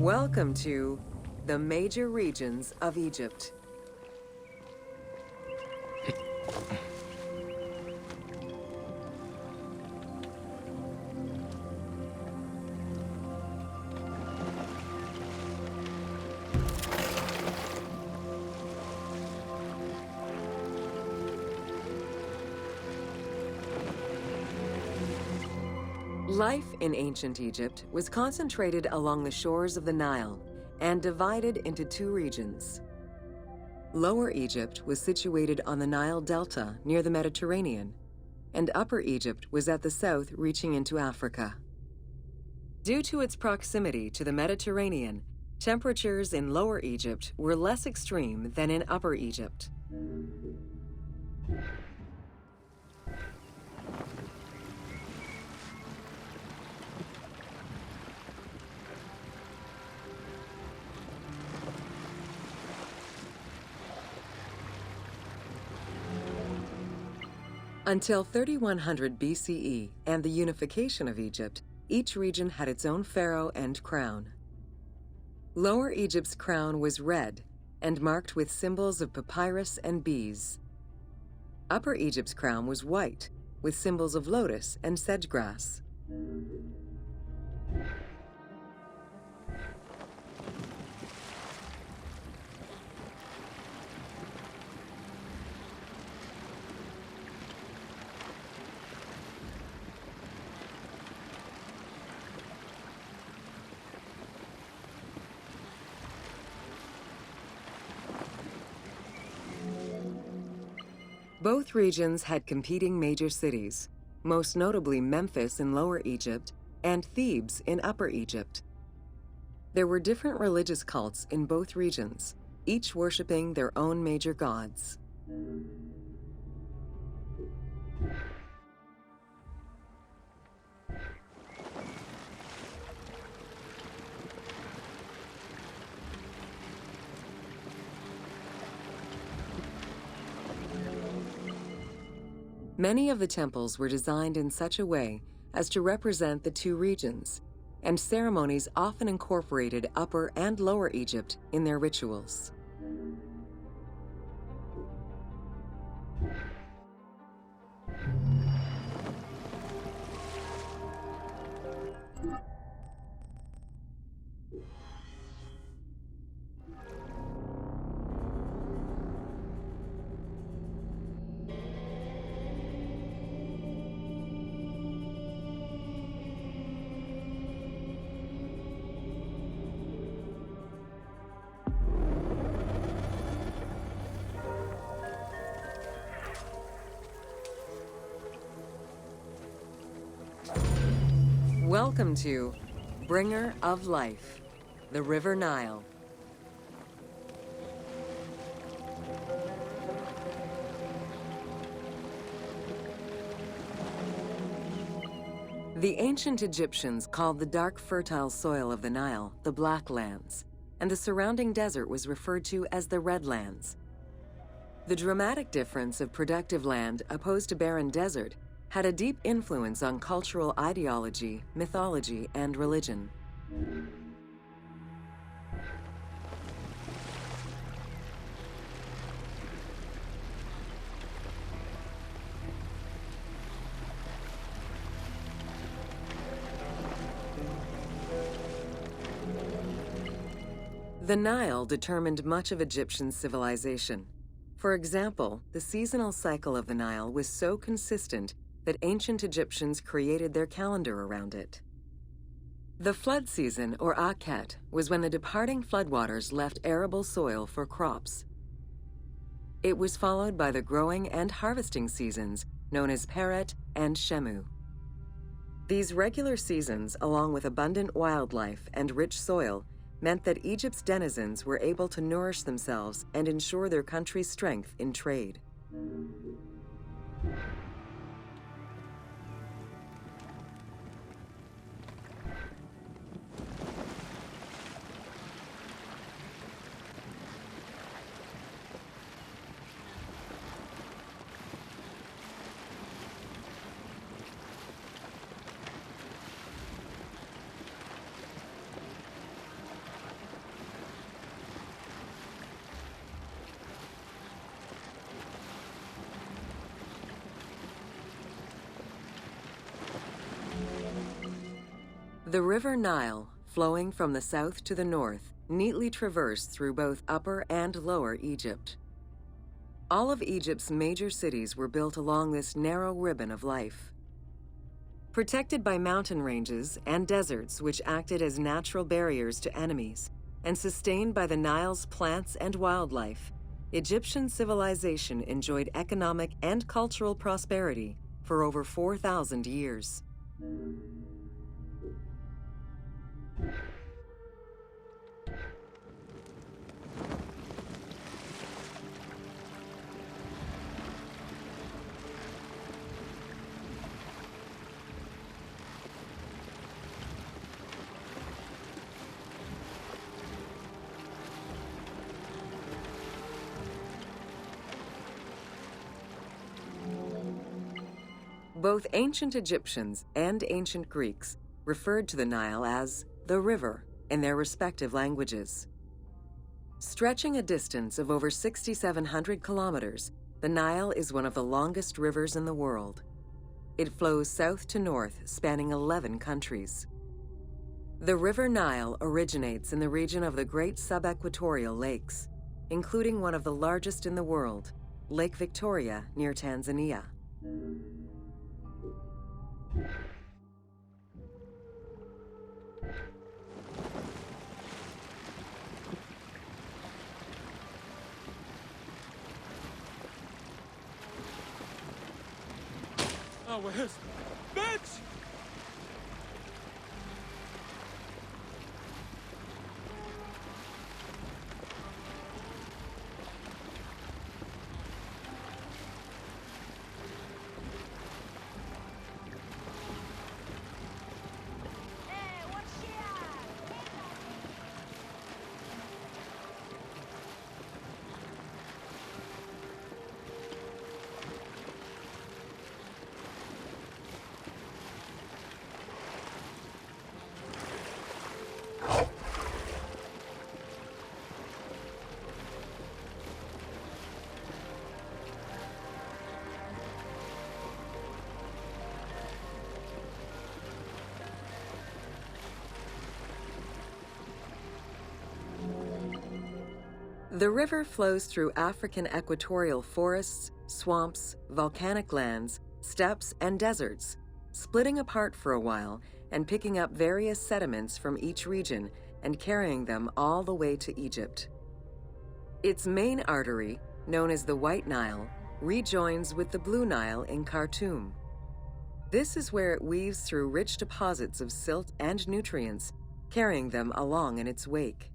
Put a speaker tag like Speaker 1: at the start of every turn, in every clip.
Speaker 1: Welcome to the major regions of Egypt. Life in ancient Egypt was concentrated along the shores of the Nile and divided into two regions. Lower Egypt was situated on the Nile Delta near the Mediterranean, and Upper Egypt was at the south reaching into Africa. Due to its proximity to the Mediterranean, temperatures in Lower Egypt were less extreme than in Upper Egypt. Until 3100 BCE and the unification of Egypt, each region had its own pharaoh and crown. Lower Egypt's crown was red and marked with symbols of papyrus and bees. Upper Egypt's crown was white, with symbols of lotus and sedge-grass. Both regions had competing major cities, most notably Memphis in Lower Egypt and Thebes in Upper Egypt. There were different religious cults in both regions, each worshipping their own major gods. Many of the temples were designed in such a way as to represent the two regions, and ceremonies often incorporated Upper and Lower Egypt in their rituals. Welcome to Bringer of Life, the River Nile. The ancient Egyptians called the dark fertile soil of the Nile the Black Lands, and the surrounding desert was referred to as the Red Lands. The dramatic difference of productive land opposed to barren desert had a deep influence on cultural ideology, mythology, and religion. The Nile determined much of Egyptian civilization. For example, the seasonal cycle of the Nile was so consistent that ancient Egyptians created their calendar around it. The flood season, or Akhet, was when the departing floodwaters left arable soil for crops. It was followed by the growing and harvesting seasons, known as Peret and Shemu. These regular seasons, along with abundant wildlife and rich soil, meant that Egypt's denizens were able to nourish themselves and ensure their country's strength in trade. The River Nile, flowing from the south to the north, neatly traversed through both Upper and Lower Egypt. All of Egypt's major cities were built along this narrow ribbon of life. Protected by mountain ranges and deserts which acted as natural barriers to enemies, and sustained by the Nile's plants and wildlife, Egyptian civilization enjoyed economic and cultural prosperity for over 4,000 years. Both ancient Egyptians and ancient Greeks referred to the Nile as the river in their respective languages. Stretching a distance of over 6,700 kilometers, the Nile is one of the longest rivers in the world. It flows south to north, spanning 11 countries. The River Nile originates in the region of the Great Subequatorial Lakes, including one of the largest in the world, Lake Victoria near Tanzania.
Speaker 2: Oh, where's... Bitch!
Speaker 1: The river flows through African equatorial forests, swamps, volcanic lands, steppes, and deserts, splitting apart for a while and picking up various sediments from each region and carrying them all the way to Egypt. Its main artery, known as the White Nile, rejoins with the Blue Nile in Khartoum. This is where it weaves through rich deposits of silt and nutrients, carrying them along in its wake.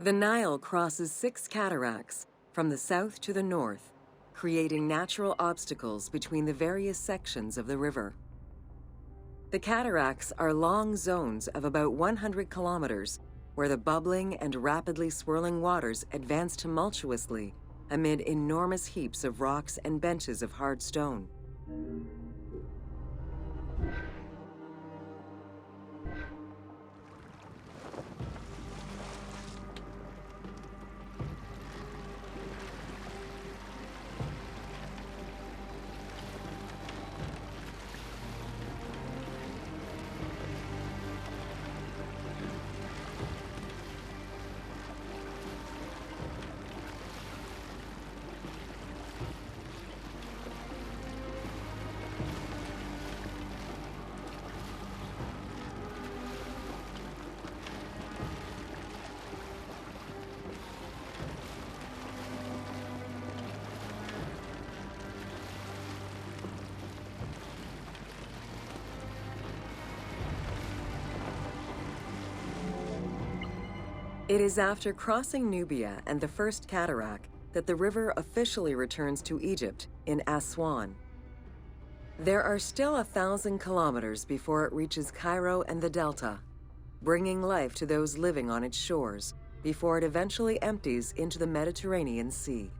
Speaker 1: The Nile crosses 6 cataracts from the south to the north, creating natural obstacles between the various sections of the river. The cataracts are long zones of about 100 kilometers, where the bubbling and rapidly swirling waters advance tumultuously amid enormous heaps of rocks and benches of hard stone. It is after crossing Nubia and the First Cataract that the river officially returns to Egypt in Aswan. There are still 1,000 kilometers before it reaches Cairo and the Delta, bringing life to those living on its shores before it eventually empties into the Mediterranean Sea.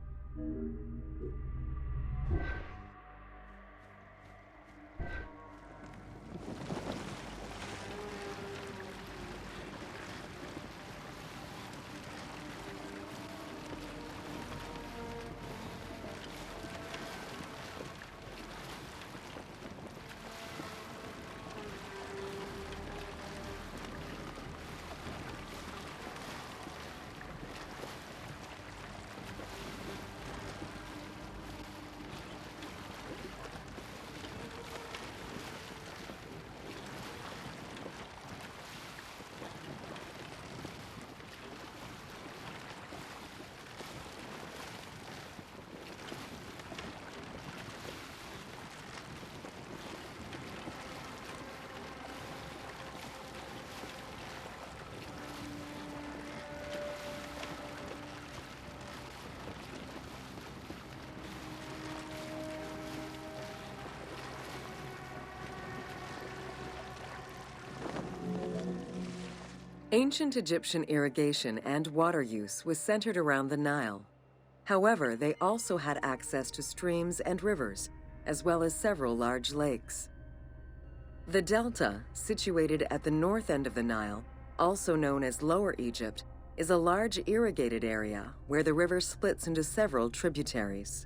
Speaker 1: Ancient Egyptian irrigation and water use was centered around the Nile. However, they also had access to streams and rivers, as well as several large lakes. The Delta, situated at the north end of the Nile, also known as Lower Egypt, is a large irrigated area where the river splits into several tributaries.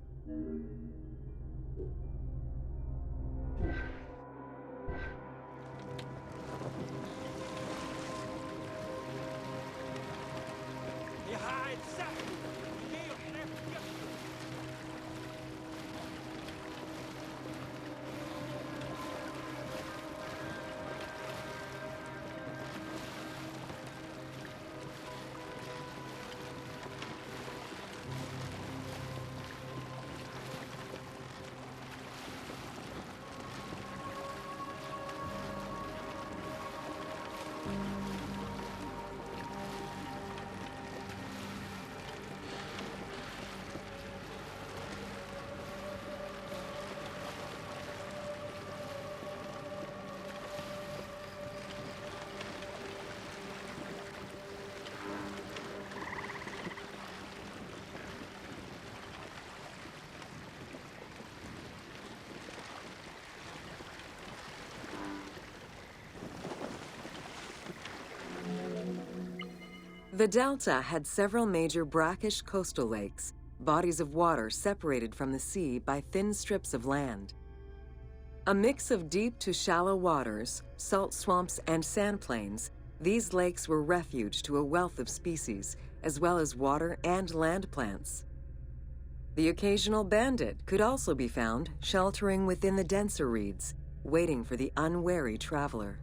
Speaker 1: The Delta had several major brackish coastal lakes, bodies of water separated from the sea by thin strips of land. A mix of deep to shallow waters, salt swamps, and sand plains, these lakes were refuge to a wealth of species, as well as water and land plants. The occasional bandit could also be found sheltering within the denser reeds, waiting for the unwary traveler.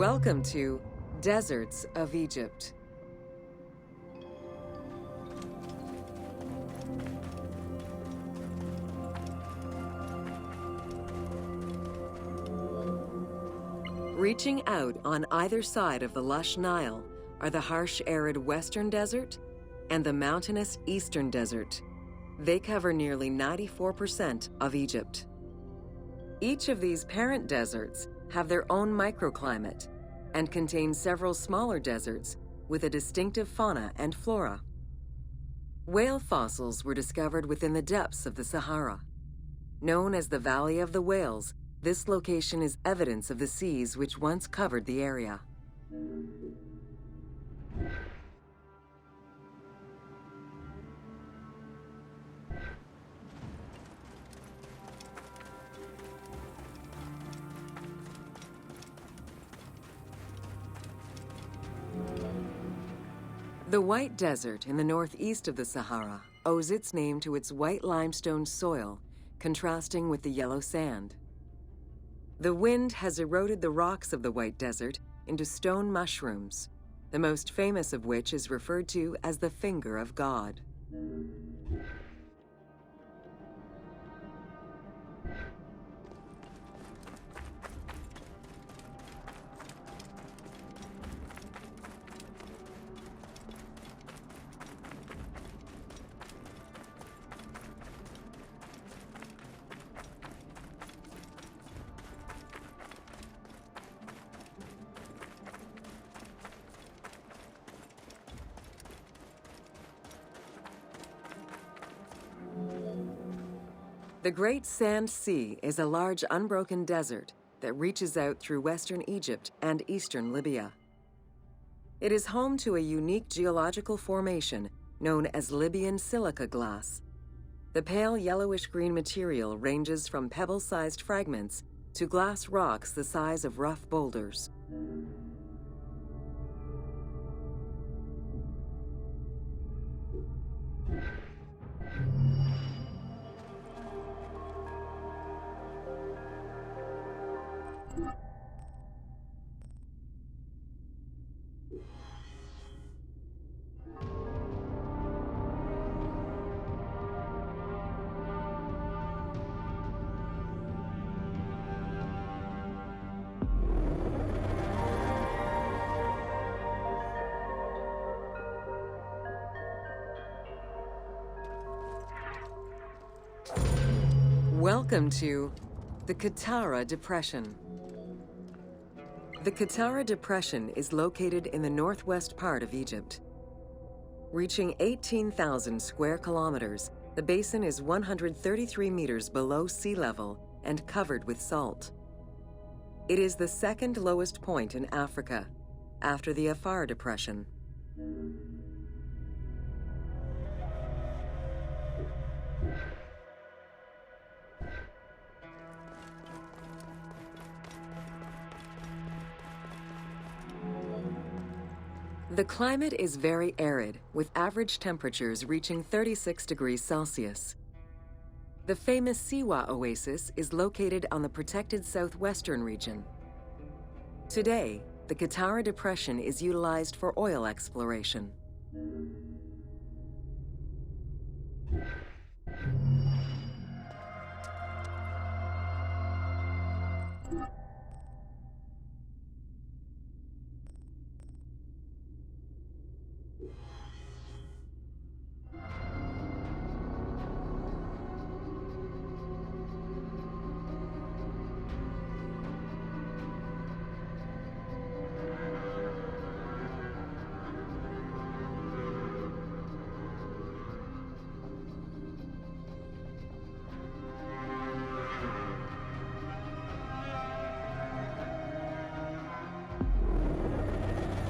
Speaker 1: Welcome to Deserts of Egypt. Reaching out on either side of the lush Nile are the harsh, arid Western Desert and the mountainous Eastern Desert. They cover nearly 94% of Egypt. Each of these parent deserts have their own microclimate and contain several smaller deserts with a distinctive fauna and flora. Whale fossils were discovered within the depths of the Sahara. Known as the Valley of the Whales, this location is evidence of the seas which once covered the area. The White Desert in the northeast of the Sahara owes its name to its white limestone soil, contrasting with the yellow sand. The wind has eroded the rocks of the White Desert into stone mushrooms, the most famous of which is referred to as the Finger of God. The Great Sand Sea is a large unbroken desert that reaches out through western Egypt and eastern Libya. It is home to a unique geological formation known as Libyan silica glass. The pale yellowish-green material ranges from pebble-sized fragments to glass rocks the size of rough boulders. Welcome to the Qattara Depression. The Qattara Depression is located in the northwest part of Egypt. Reaching 18,000 square kilometers, the basin is 133 meters below sea level and covered with salt. It is the second lowest point in Africa, after the Afar Depression. The climate is very arid, with average temperatures reaching 36 degrees Celsius. The famous Siwa Oasis is located on the protected southwestern region. Today, the Qattara Depression is utilized for oil exploration.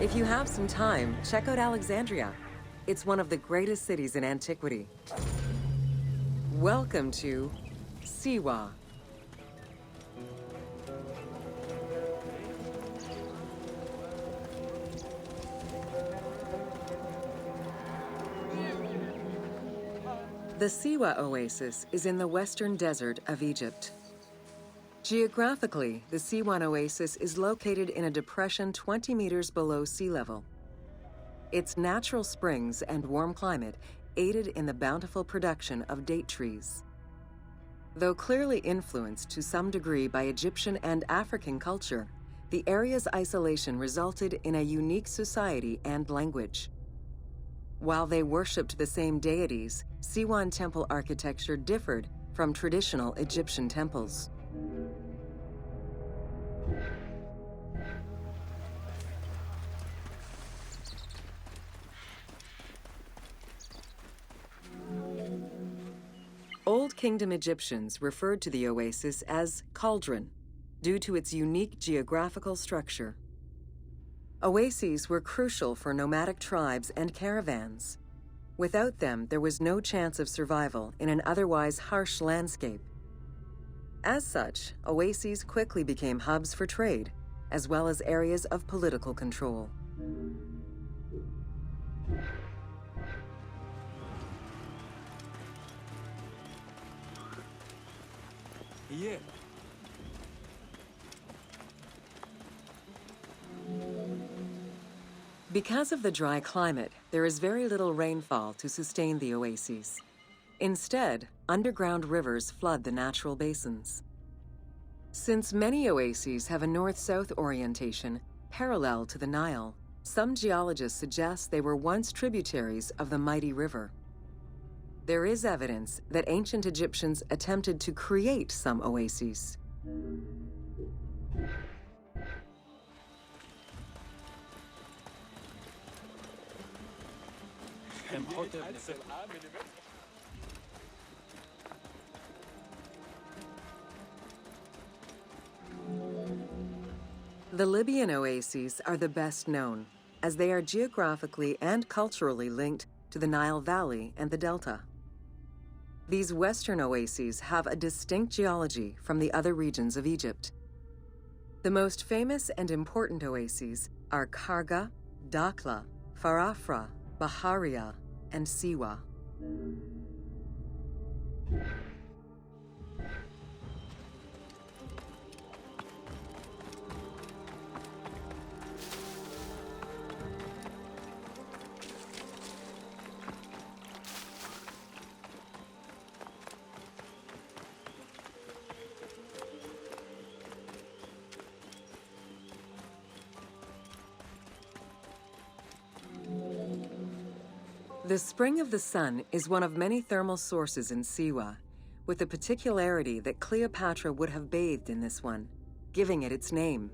Speaker 1: If you have some time, check out Alexandria. It's one of the greatest cities in antiquity. Welcome to Siwa. The Siwa Oasis is in the western desert of Egypt. Geographically, the Siwan Oasis is located in a depression 20 meters below sea level. Its natural springs and warm climate aided in the bountiful production of date trees. Though clearly influenced to some degree by Egyptian and African culture, the area's isolation resulted in a unique society and language. While they worshipped the same deities, Siwan temple architecture differed from traditional Egyptian temples. Old Kingdom Egyptians referred to the oasis as cauldron, due to its unique geographical structure. Oases were crucial for nomadic tribes and caravans. Without them, there was no chance of survival in an otherwise harsh landscape. As such, oases quickly became hubs for trade, as well as areas of political control.
Speaker 2: Yeah.
Speaker 1: Because of the dry climate, there is very little rainfall to sustain the oases. Instead, underground rivers flood the natural basins. Since many oases have a north-south orientation parallel to the Nile, some geologists suggest they were once tributaries of the mighty river. There is evidence that ancient Egyptians attempted to create some oases. The Libyan oases are the best known, as they are geographically and culturally linked to the Nile Valley and the Delta. These western oases have a distinct geology from the other regions of Egypt. The most famous and important oases are Karga, Dakhla, Farafra, Baharia, and Siwa. The Spring of the Sun is one of many thermal sources in Siwa, with the particularity that Cleopatra would have bathed in this one, giving it its name.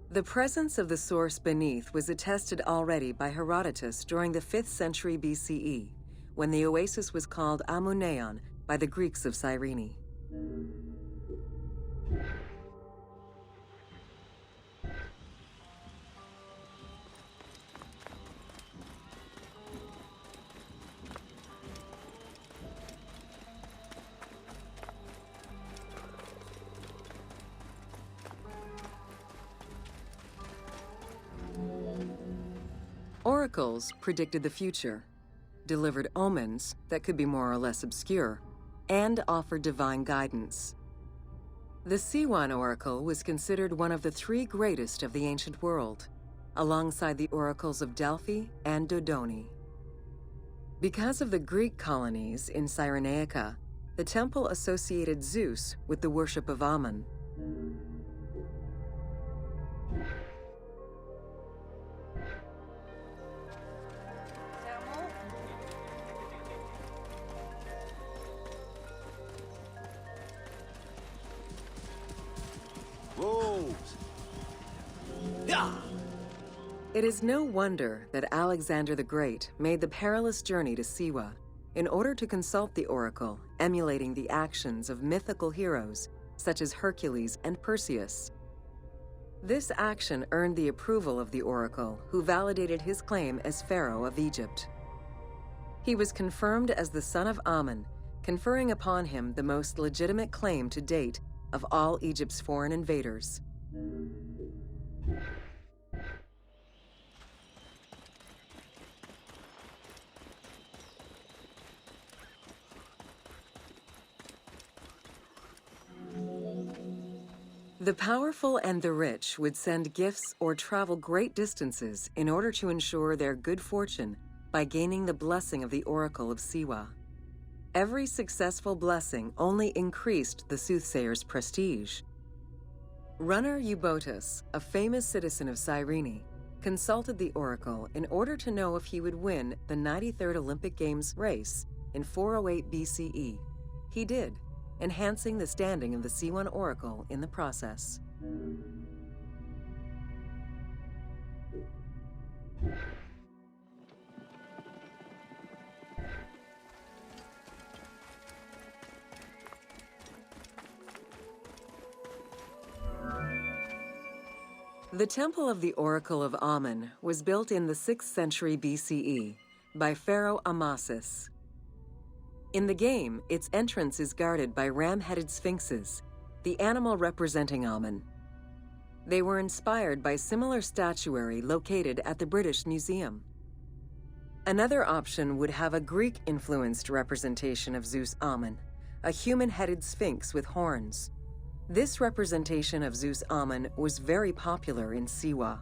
Speaker 1: The presence of the source beneath was attested already by Herodotus during the 5th century BCE, when the oasis was called Amuneion by the Greeks of Cyrene. Oracles predicted the future, delivered omens that could be more or less obscure, and offered divine guidance. The Siwan Oracle was considered one of the 3 greatest of the ancient world, alongside the oracles of Delphi and Dodoni. Because of the Greek colonies in Cyrenaica, the temple associated Zeus with the worship of Amun. It is no wonder that Alexander the Great made the perilous journey to Siwa in order to consult the oracle, emulating the actions of mythical heroes such as Hercules and Perseus. This action earned the approval of the oracle, who validated his claim as Pharaoh of Egypt. He was confirmed as the son of Amun, conferring upon him the most legitimate claim to date of all Egypt's foreign invaders. The powerful and the rich would send gifts or travel great distances in order to ensure their good fortune by gaining the blessing of the Oracle of Siwa. Every successful blessing only increased the soothsayer's prestige. Runner Eubotus, a famous citizen of Cyrene, consulted the oracle in order to know if he would win the 93rd Olympic Games race in 408 BCE. He did, enhancing the standing of the Siwan Oracle in the process. The Temple of the Oracle of Amun was built in the 6th century BCE by Pharaoh Amasis. In the game, its entrance is guarded by ram-headed sphinxes, the animal representing Amun. They were inspired by similar statuary located at the British Museum. Another option would have a Greek-influenced representation of Zeus Amun, a human-headed sphinx with horns. This representation of Zeus Amun was very popular in Siwa.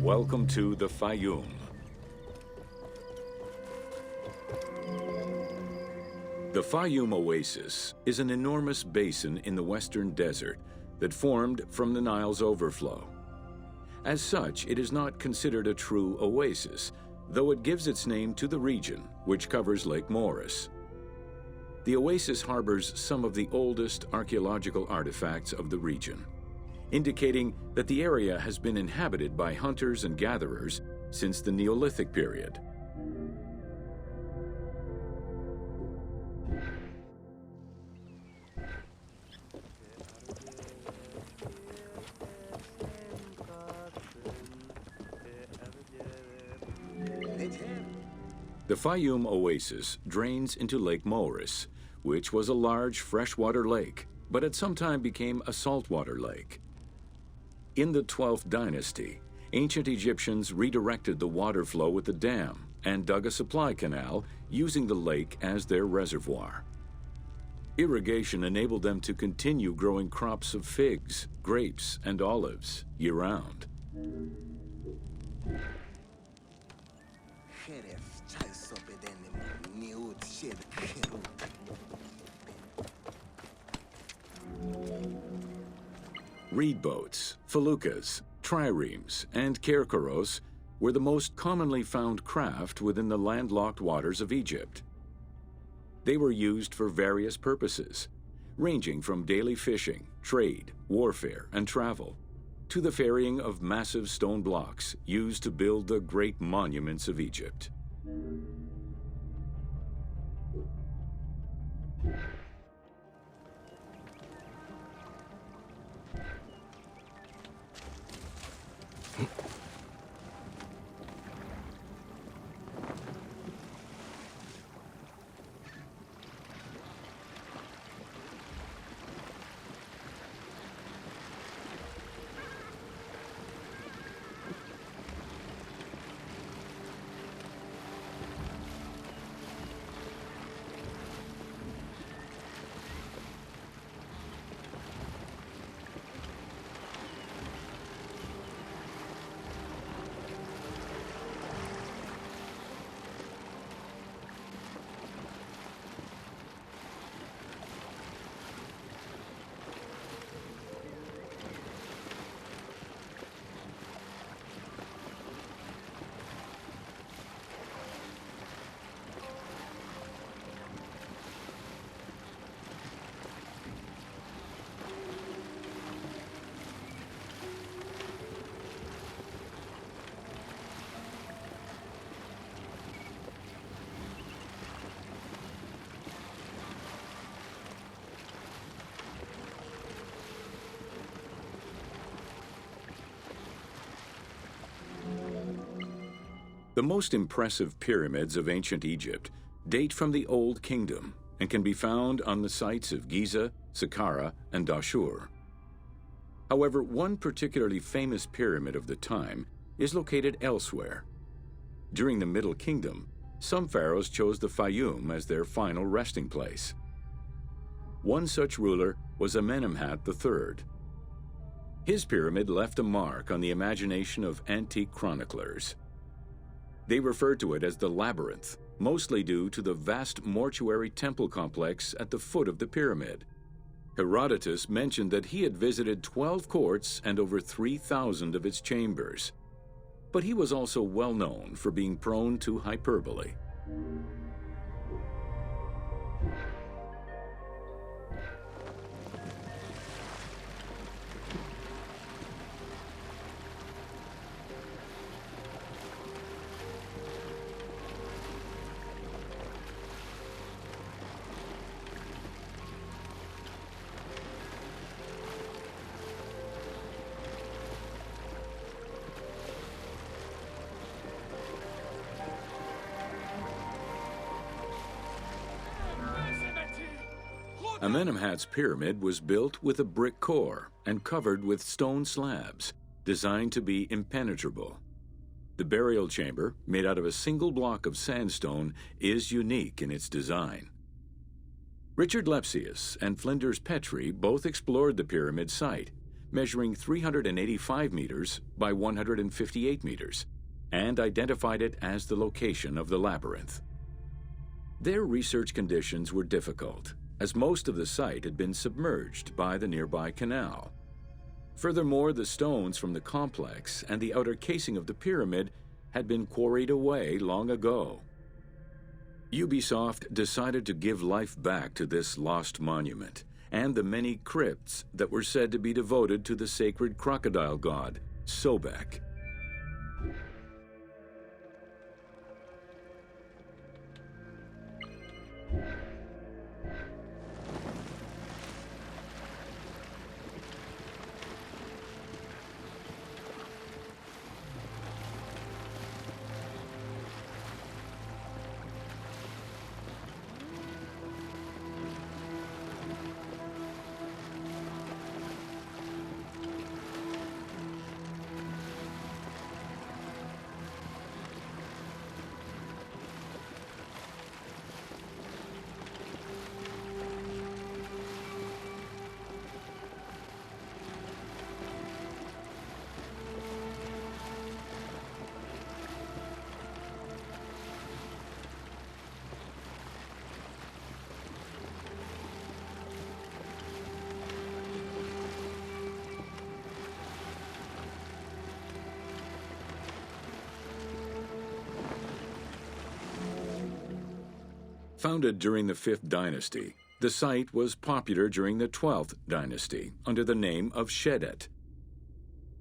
Speaker 3: Welcome to the Fayum. The Fayum Oasis is an enormous basin in the western desert that formed from the Nile's overflow. As such, it is not considered a true oasis, though it gives its name to the region, which covers Lake Moeris. The oasis harbors some of the oldest archaeological artifacts of the region, indicating that the area has been inhabited by hunters and gatherers since the Neolithic period. The Fayum Oasis drains into Lake Moeris, which was a large freshwater lake, but at some time became a saltwater lake. In the 12th dynasty, ancient Egyptians redirected the water flow with a dam and dug a supply canal using the lake as their reservoir. Irrigation enabled them to continue growing crops of figs, grapes, and olives year-round. Reed boats, feluccas, triremes, and kerkeros were the most commonly found craft within the landlocked waters of Egypt. They were used for various purposes, ranging from daily fishing, trade, warfare, and travel, to the ferrying of massive stone blocks used to build the great monuments of Egypt. The most impressive pyramids of ancient Egypt date from the Old Kingdom and can be found on the sites of Giza, Saqqara, and Dashur. However, one particularly famous pyramid of the time is located elsewhere. During the Middle Kingdom, some pharaohs chose the Fayum as their final resting place. One such ruler was Amenemhat III. His pyramid left a mark on the imagination of antique chroniclers. They refer to it as the Labyrinth, mostly due to the vast mortuary temple complex at the foot of the pyramid. Herodotus mentioned that he had visited 12 courts and over 3,000 of its chambers. But he was also well known for being prone to hyperbole. Amenemhat's pyramid was built with a brick core and covered with stone slabs, designed to be impenetrable. The burial chamber, made out of a single block of sandstone, is unique in its design. Richard Lepsius and Flinders Petrie both explored the pyramid site, measuring 385 meters by 158 meters, and identified it as the location of the labyrinth. Their research conditions were difficult, as most of the site had been submerged by the nearby canal. Furthermore, the stones from the complex and the outer casing of the pyramid had been quarried away long ago. Ubisoft decided to give life back to this lost monument and the many crypts that were said to be devoted to the sacred crocodile god, Sobek. Founded during the 5th dynasty, the site was popular during the 12th dynasty under the name of Shedet.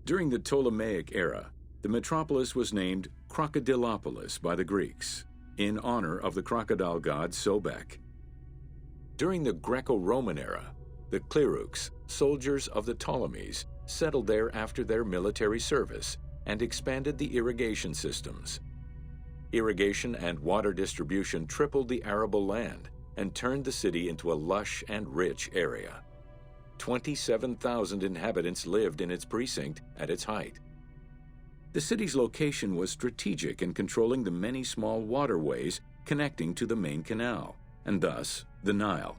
Speaker 3: During the Ptolemaic era, the metropolis was named Crocodilopolis by the Greeks, in honor of the crocodile god Sobek. During the Greco-Roman era, the Cleruks, soldiers of the Ptolemies, settled there after their military service and expanded the irrigation systems. Irrigation and water distribution tripled the arable land and turned the city into a lush and rich area. 27,000 inhabitants lived in its precinct at its height. The city's location was strategic in controlling the many small waterways connecting to the main canal, and thus the Nile.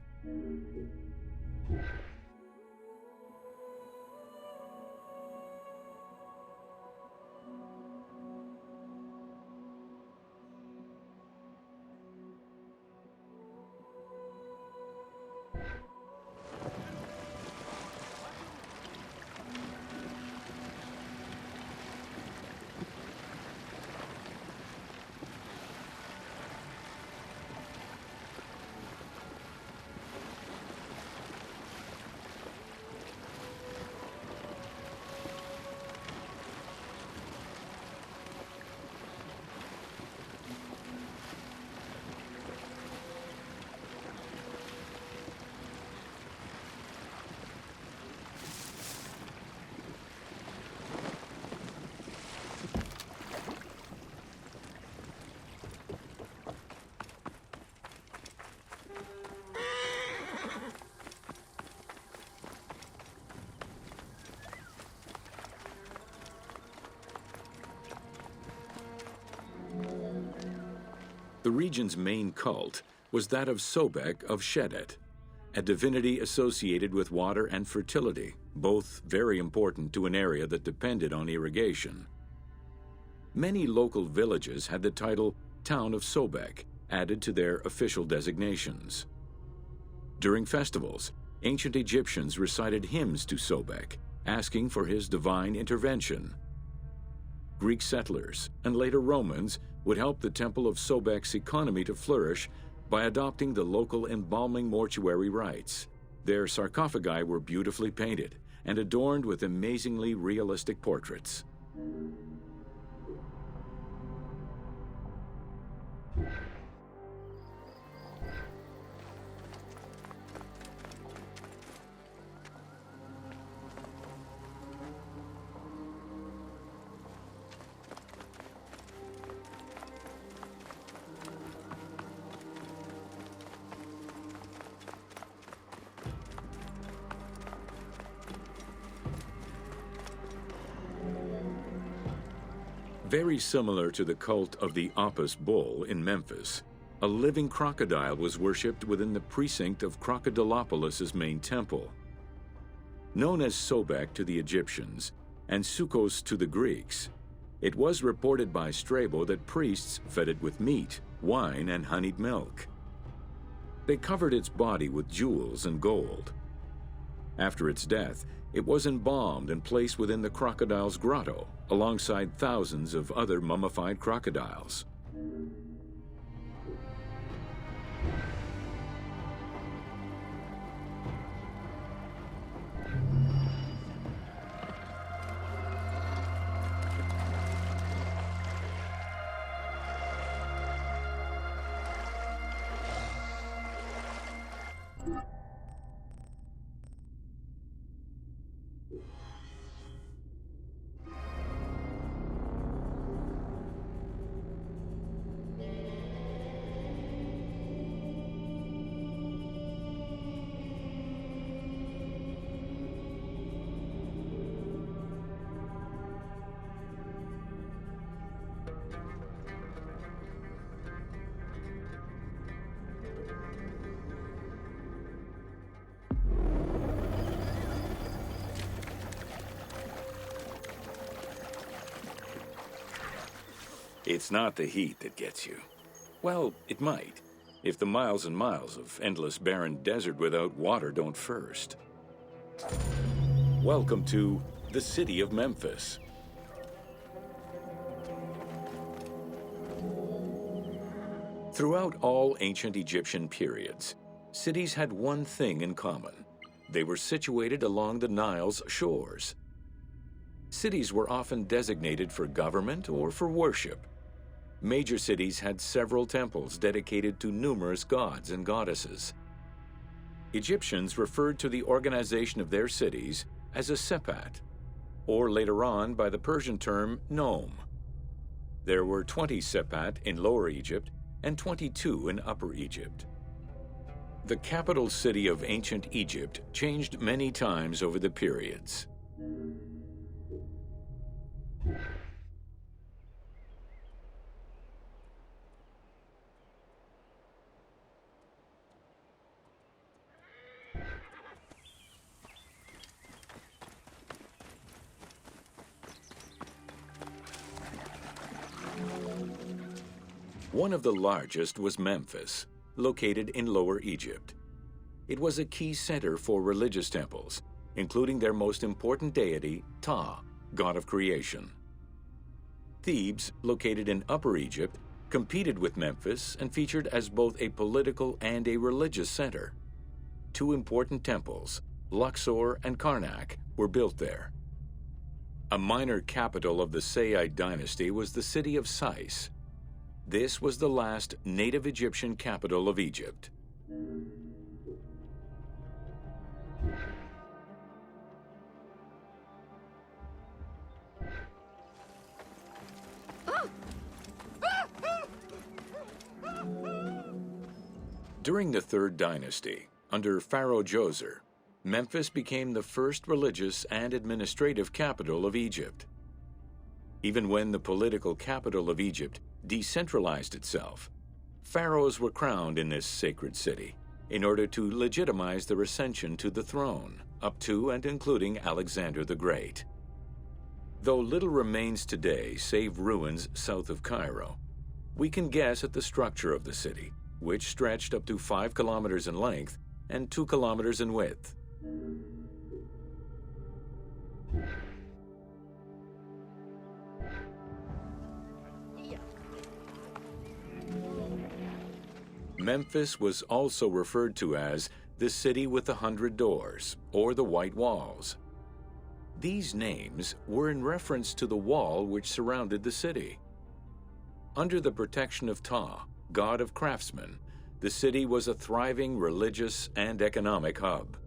Speaker 3: The region's main cult was that of Sobek of Shedet, a divinity associated with water and fertility, both very important to an area that depended on irrigation. Many local villages had the title Town of Sobek added to their official designations. During festivals, ancient Egyptians recited hymns to Sobek, asking for his divine intervention. Greek settlers, and later Romans, would help the Temple of Sobek's economy to flourish by adopting the local embalming mortuary rites. Their sarcophagi were beautifully painted and adorned with amazingly realistic portraits. Very similar to the cult of the Apis bull in Memphis, a living crocodile was worshipped within the precinct of Crocodilopolis's main temple. Known as Sobek to the Egyptians and Sukkos to the Greeks, it was reported by Strabo that priests fed it with meat, wine, and honeyed milk. They covered its body with jewels and gold. After its death, it was embalmed and placed within the crocodile's grotto, alongside thousands of other mummified crocodiles. It's not the heat that gets you. Well, it might, if the miles and miles of endless barren desert without water don't first. Welcome to the city of Memphis. Throughout all ancient Egyptian periods, cities had one thing in common. They were situated along the Nile's shores. Cities were often designated for government or for worship. Major cities had several temples dedicated to numerous gods and goddesses. Egyptians referred to the organization of their cities as a sepat, or later on by the Persian term nome. There were 20 sepat in Lower Egypt and 22 in Upper Egypt. The capital city of ancient Egypt changed many times over the periods. One of the largest was Memphis, located in Lower Egypt. It was a key center for religious temples, including their most important deity, Ptah, god of creation. Thebes, located in Upper Egypt, competed with Memphis and featured as both a political and a religious center. Two important temples, Luxor and Karnak, were built there. A minor capital of the Sayyid dynasty was the city of Sais. This was the last native Egyptian capital of Egypt. During the Third Dynasty, under Pharaoh Djoser, Memphis became the first religious and administrative capital of Egypt. Even when the political capital of Egypt decentralized itself, pharaohs were crowned in this sacred city in order to legitimize their ascension to the throne, up to and including Alexander the Great. Though little remains today save ruins south of Cairo, we can guess at the structure of the city, which stretched up to 5 kilometers in length and 2 kilometers in width. Memphis was also referred to as the City with the 100 Doors, or the White Walls. These names were in reference to the wall which surrounded the city. Under the protection of Ptah, god of craftsmen, the city was a thriving religious and economic hub.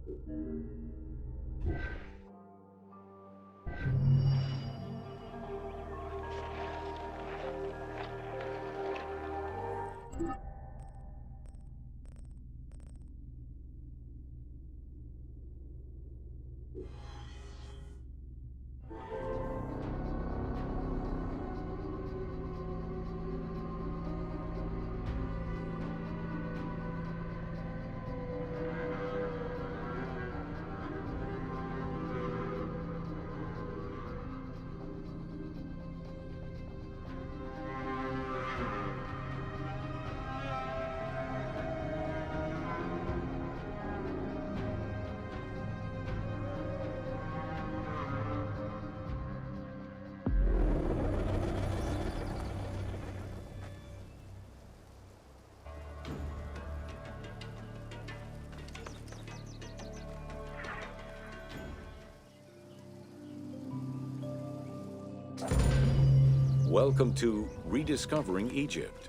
Speaker 3: Welcome to Rediscovering Egypt.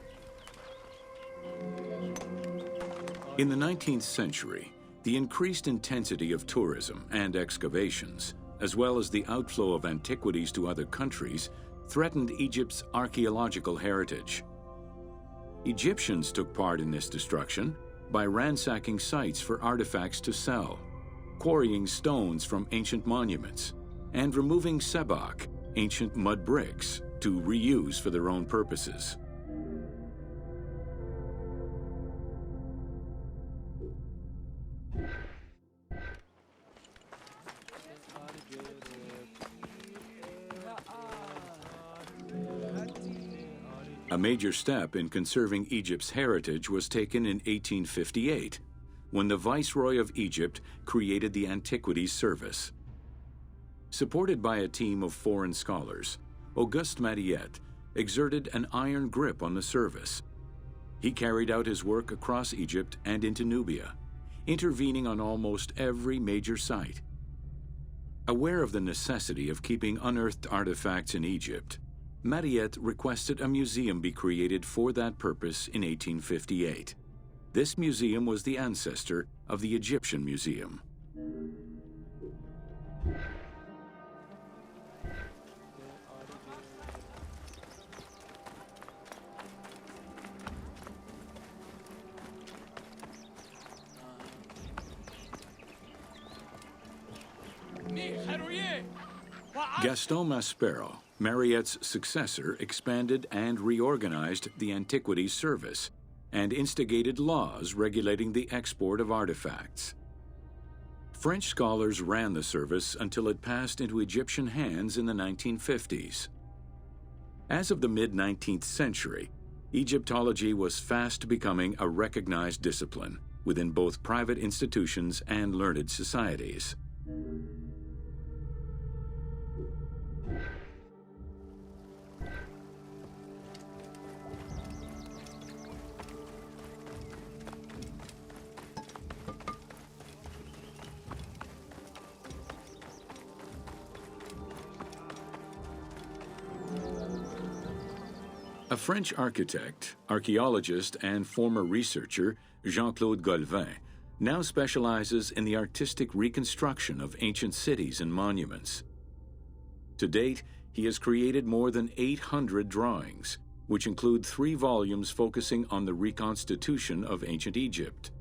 Speaker 3: In the 19th century, the increased intensity of tourism and excavations, as well as the outflow of antiquities to other countries, threatened Egypt's archaeological heritage. Egyptians took part in this destruction by ransacking sites for artifacts to sell, quarrying stones from ancient monuments, and removing sebak, ancient mud bricks, to reuse for their own purposes. A major step in conserving Egypt's heritage was taken in 1858, when the Viceroy of Egypt created the Antiquities Service. Supported by a team of foreign scholars, Auguste Mariette exerted an iron grip on the service. He carried out his work across Egypt and into Nubia, intervening on almost every major site. Aware of the necessity of keeping unearthed artifacts in Egypt, Mariette requested a museum be created for that purpose in 1858. This museum was the ancestor of the Egyptian Museum. Gaston Maspero, Mariette's successor, expanded and reorganized the Antiquities Service and instigated laws regulating the export of artifacts. French scholars ran the service until it passed into Egyptian hands in the 1950s. As of the mid-19th century, Egyptology was fast becoming a recognized discipline within both private institutions and learned societies. A French architect, archaeologist, and former researcher, Jean-Claude Golvin, now specializes in the artistic reconstruction of ancient cities and monuments. To date, he has created more than 800 drawings, which include 3 volumes focusing on the reconstitution of ancient Egypt.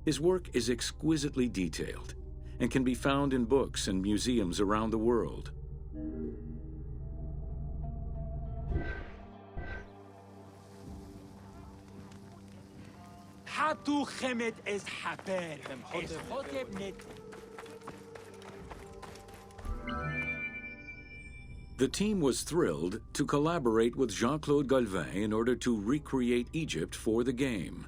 Speaker 3: His work is exquisitely detailed and can be found in books and museums around the world. The team was thrilled to collaborate with Jean-Claude Golvin in order to recreate Egypt for the game.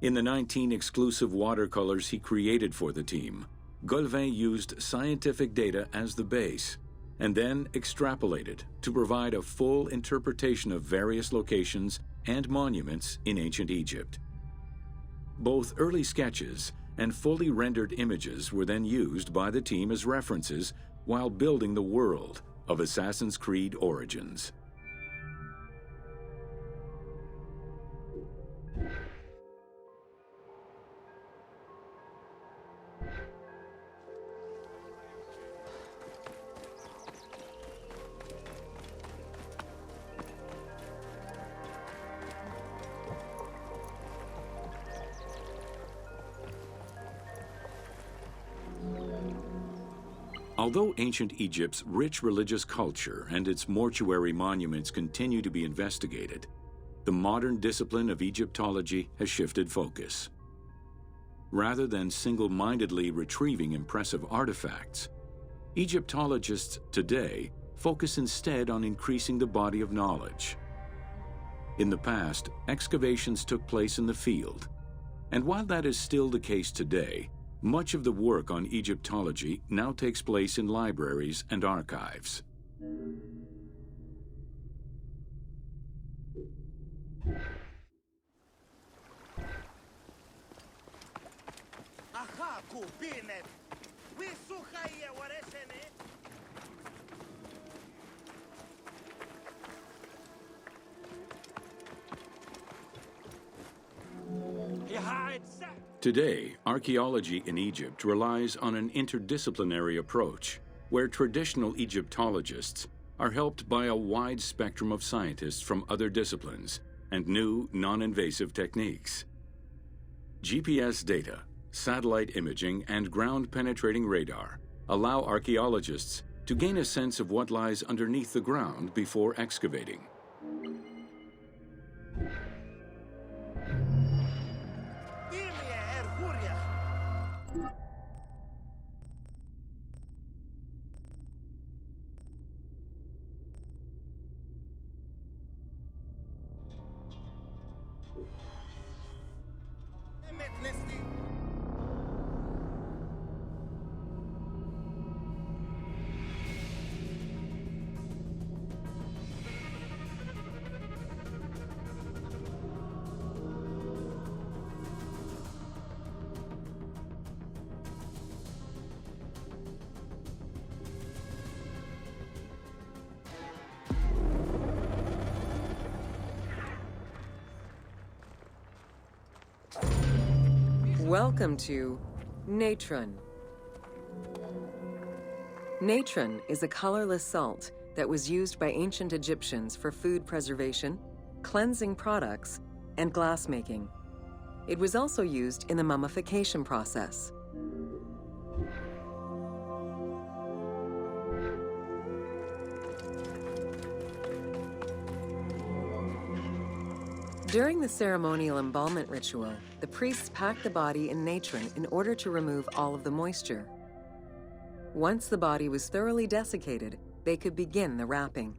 Speaker 3: In the 19 exclusive watercolors he created for the team, Golvin used scientific data as the base and then extrapolated to provide a full interpretation of various locations and monuments in ancient Egypt. Both early sketches and fully rendered images were then used by the team as references while building the world of Assassin's Creed Origins. Although ancient Egypt's rich religious culture and its mortuary monuments continue to be investigated, the modern discipline of Egyptology has shifted focus. Rather than single-mindedly retrieving impressive artifacts, Egyptologists today focus instead on increasing the body of knowledge. In the past, excavations took place in the field, and while that is still the case today, much of the work on Egyptology now takes place in libraries and archives. Today, archaeology in Egypt relies on an interdisciplinary approach, where traditional Egyptologists are helped by a wide spectrum of scientists from other disciplines and new, non-invasive techniques. GPS data, satellite imaging, and ground-penetrating radar allow archaeologists to gain a sense of what lies underneath the ground before excavating.
Speaker 1: Welcome to natron. Natron is a colorless salt that was used by ancient Egyptians for food preservation, cleansing products, and glassmaking. It was also used in the mummification process. During the ceremonial embalmment ritual, the priests packed the body in natron in order to remove all of the moisture. Once the body was thoroughly desiccated, they could begin the wrapping.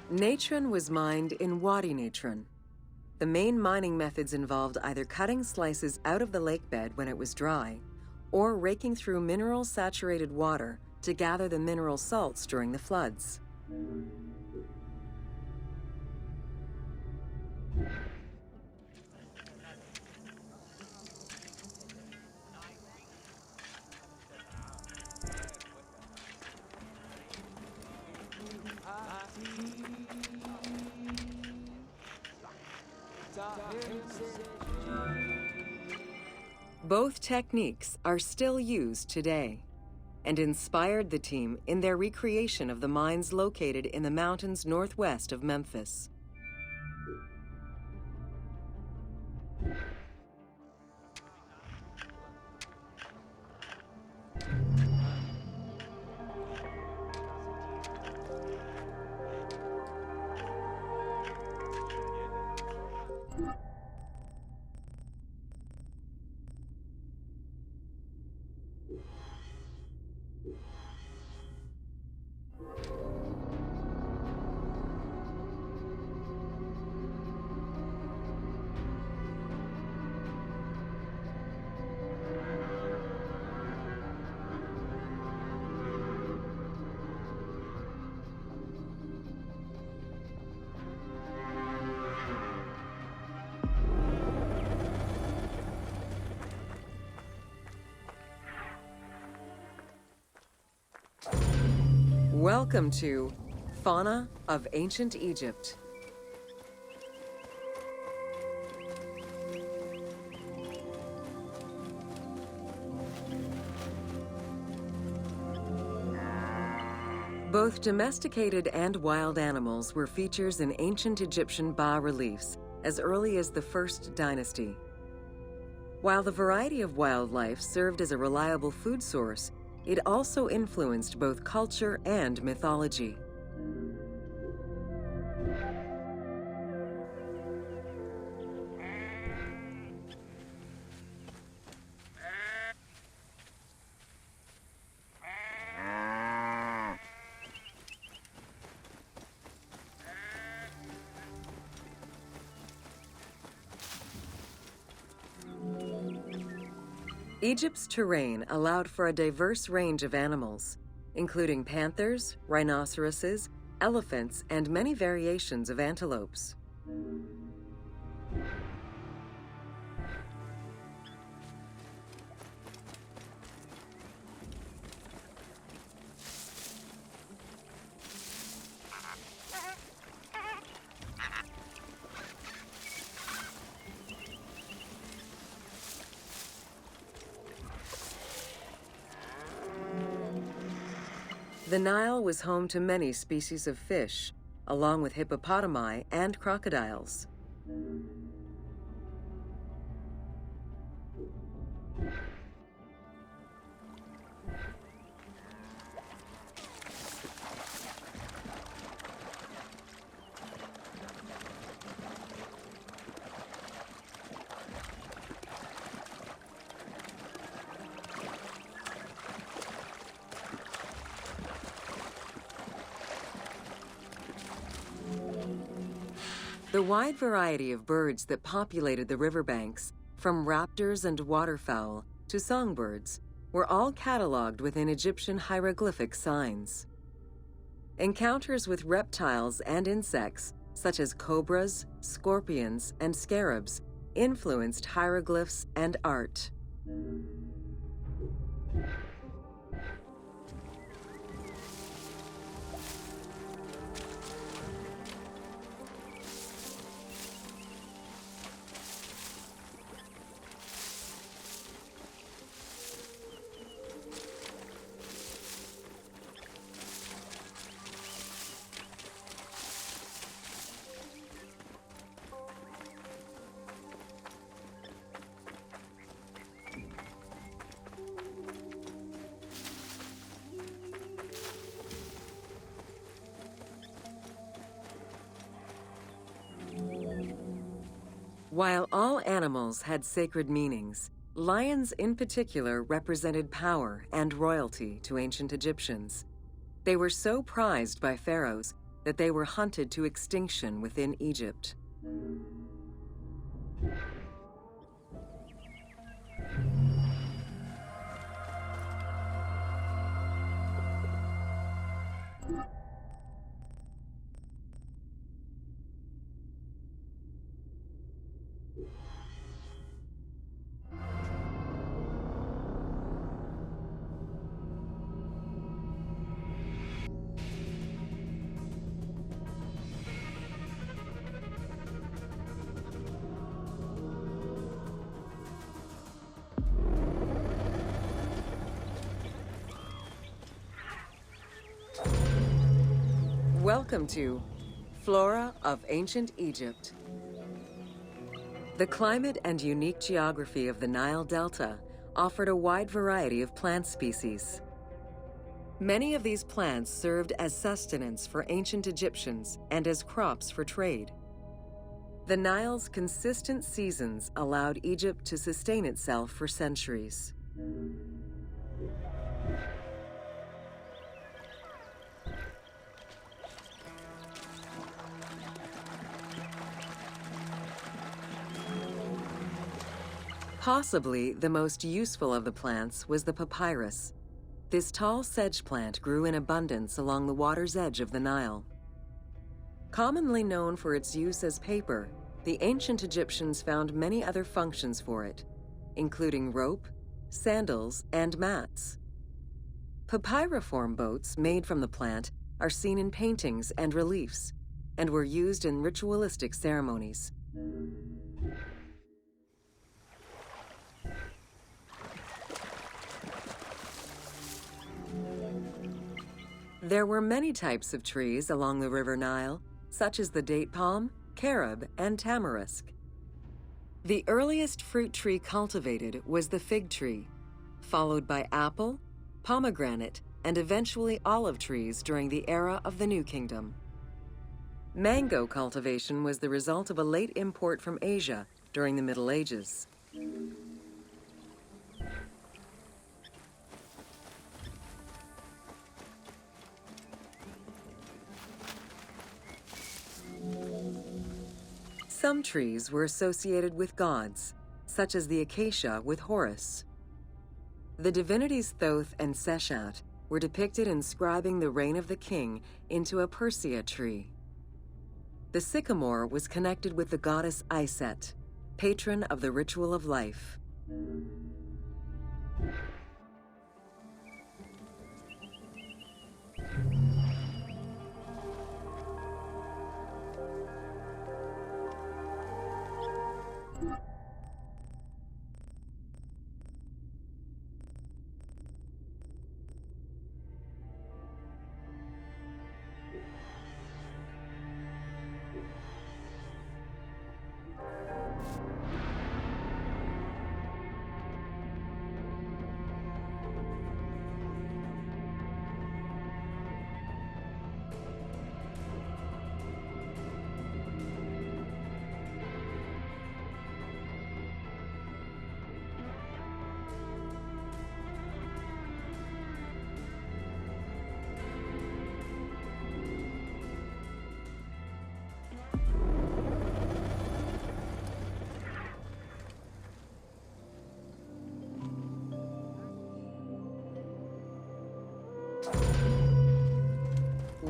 Speaker 1: Natron was mined in Wadi Natron. The main mining methods involved either cutting slices out of the lake bed when it was dry, or raking through mineral-saturated water to gather the mineral salts during the floods. Both techniques are still used today and inspired the team in their recreation of the mines located in the mountains northwest of Memphis. Welcome to Fauna of Ancient Egypt. Both domesticated and wild animals were features in ancient Egyptian bas-reliefs as early as the First Dynasty. While the variety of wildlife served as a reliable food source, it also influenced both culture and mythology. Egypt's terrain allowed for a diverse range of animals, including panthers, rhinoceroses, elephants, and many variations of antelopes. The Nile was home to many species of fish, along with hippopotami and crocodiles. The wide variety of birds that populated the riverbanks, from raptors and waterfowl to songbirds, were all cataloged within Egyptian hieroglyphic signs. Encounters with reptiles and insects, such as cobras, scorpions, and scarabs, influenced hieroglyphs and art. While all animals had sacred meanings, lions in particular represented power and royalty to ancient Egyptians. They were so prized by pharaohs that they were hunted to extinction within Egypt. Welcome to Flora of Ancient Egypt. The climate and unique geography of the Nile Delta offered a wide variety of plant species. Many of these plants served as sustenance for ancient Egyptians and as crops for trade. The Nile's consistent seasons allowed Egypt to sustain itself for centuries. Possibly the most useful of the plants was the papyrus. This tall sedge plant grew in abundance along the water's edge of the Nile. Commonly known for its use as paper, the ancient Egyptians found many other functions for it, including rope, sandals, and mats. Papyriform boats made from the plant are seen in paintings and reliefs, and were used in ritualistic ceremonies. There were many types of trees along the River Nile, such as the date palm, carob, and tamarisk. The earliest fruit tree cultivated was the fig tree, followed by apple, pomegranate, and eventually olive trees during the era of the New Kingdom. Mango cultivation was the result of a late import from Asia during the Middle Ages. Some trees were associated with gods, such as the acacia with Horus. The divinities Thoth and Seshat were depicted inscribing the reign of the king into a Persea tree. The sycamore was connected with the goddess Iset, patron of the ritual of life.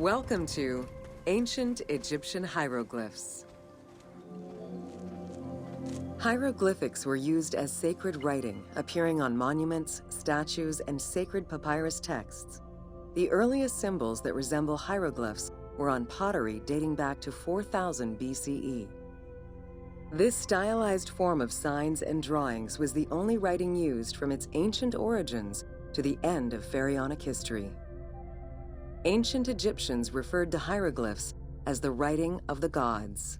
Speaker 1: Welcome to Ancient Egyptian Hieroglyphs. Hieroglyphics were used as sacred writing, appearing on monuments, statues, and sacred papyrus texts. The earliest symbols that resemble hieroglyphs were on pottery dating back to 4000 BCE. This stylized form of signs and drawings was the only writing used from its ancient origins to the end of pharaonic history. Ancient Egyptians referred to hieroglyphs as the writing of the gods.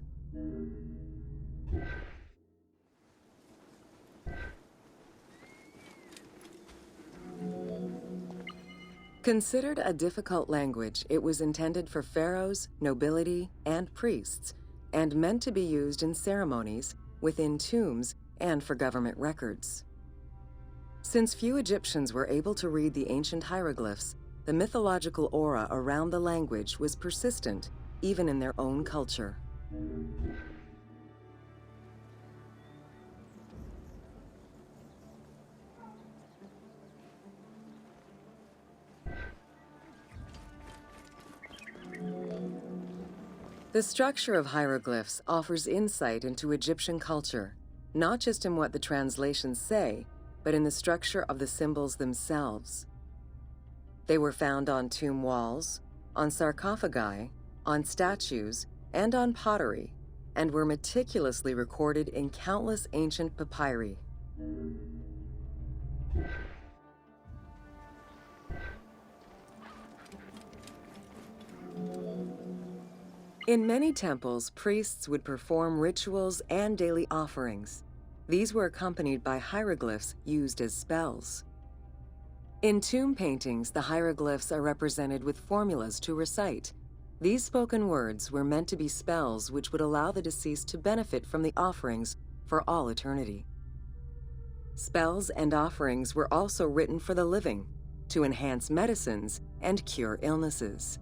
Speaker 1: Considered a difficult language, it was intended for pharaohs, nobility, and priests, and meant to be used in ceremonies, within tombs, and for government records. Since few Egyptians were able to read the ancient hieroglyphs, the mythological aura around the language was persistent, even in their own culture. The structure of hieroglyphs offers insight into Egyptian culture, not just in what the translations say, but in the structure of the symbols themselves. They were found on tomb walls, on sarcophagi, on statues, and on pottery, and were meticulously recorded in countless ancient papyri. In many temples, priests would perform rituals and daily offerings. These were accompanied by hieroglyphs used as spells. In tomb paintings, the hieroglyphs are represented with formulas to recite. These spoken words were meant to be spells which would allow the deceased to benefit from the offerings for all eternity. Spells and offerings were also written for the living, to enhance medicines and cure illnesses.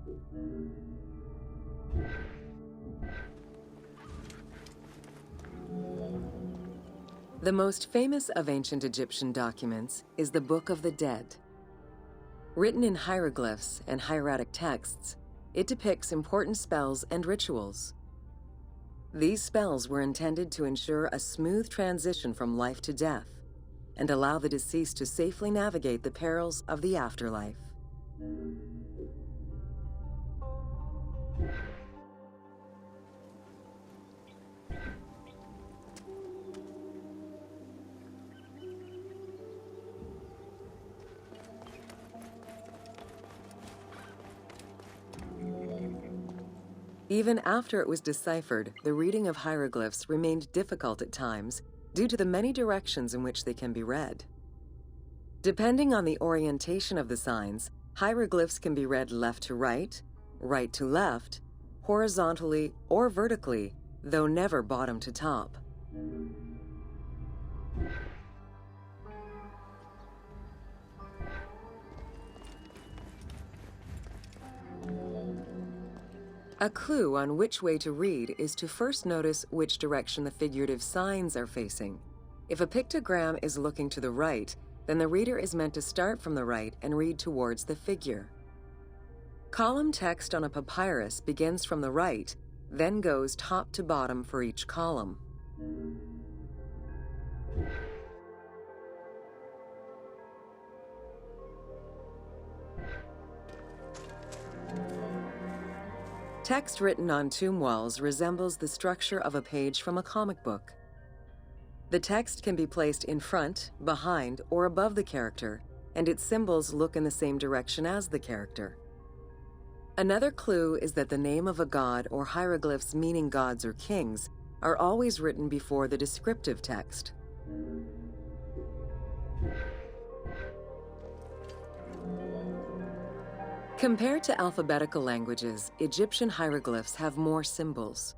Speaker 1: The most famous of ancient Egyptian documents is the Book of the Dead. Written in hieroglyphs and hieratic texts, it depicts important spells and rituals. These spells were intended to ensure a smooth transition from life to death and allow the deceased to safely navigate the perils of the afterlife. Even after it was deciphered, the reading of hieroglyphs remained difficult at times due to the many directions in which they can be read. Depending on the orientation of the signs, hieroglyphs can be read left to right, right to left, horizontally or vertically, though never bottom to top. A clue on which way to read is to first notice which direction the figurative signs are facing. If a pictogram is looking to the right, then the reader is meant to start from the right and read towards the figure. Column text on a papyrus begins from the right, then goes top to bottom for each column. Text written on tomb walls resembles the structure of a page from a comic book. The text can be placed in front, behind, or above the character, and its symbols look in the same direction as the character. Another clue is that the name of a god or hieroglyphs meaning gods or kings are always written before the descriptive text. Compared to alphabetical languages, Egyptian hieroglyphs have more symbols.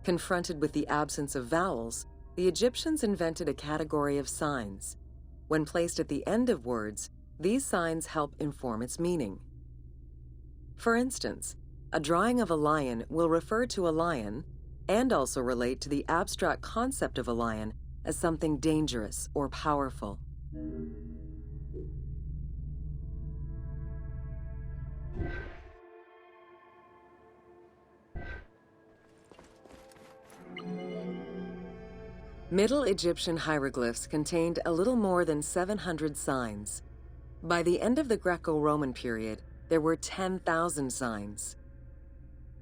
Speaker 1: Confronted with the absence of vowels, the Egyptians invented a category of signs. When placed at the end of words, these signs help inform its meaning. For instance, a drawing of a lion will refer to a lion and also relate to the abstract concept of a lion as something dangerous or powerful. Middle Egyptian hieroglyphs contained a little more than 700 signs. By the end of the Greco-Roman period, there were 10,000 signs.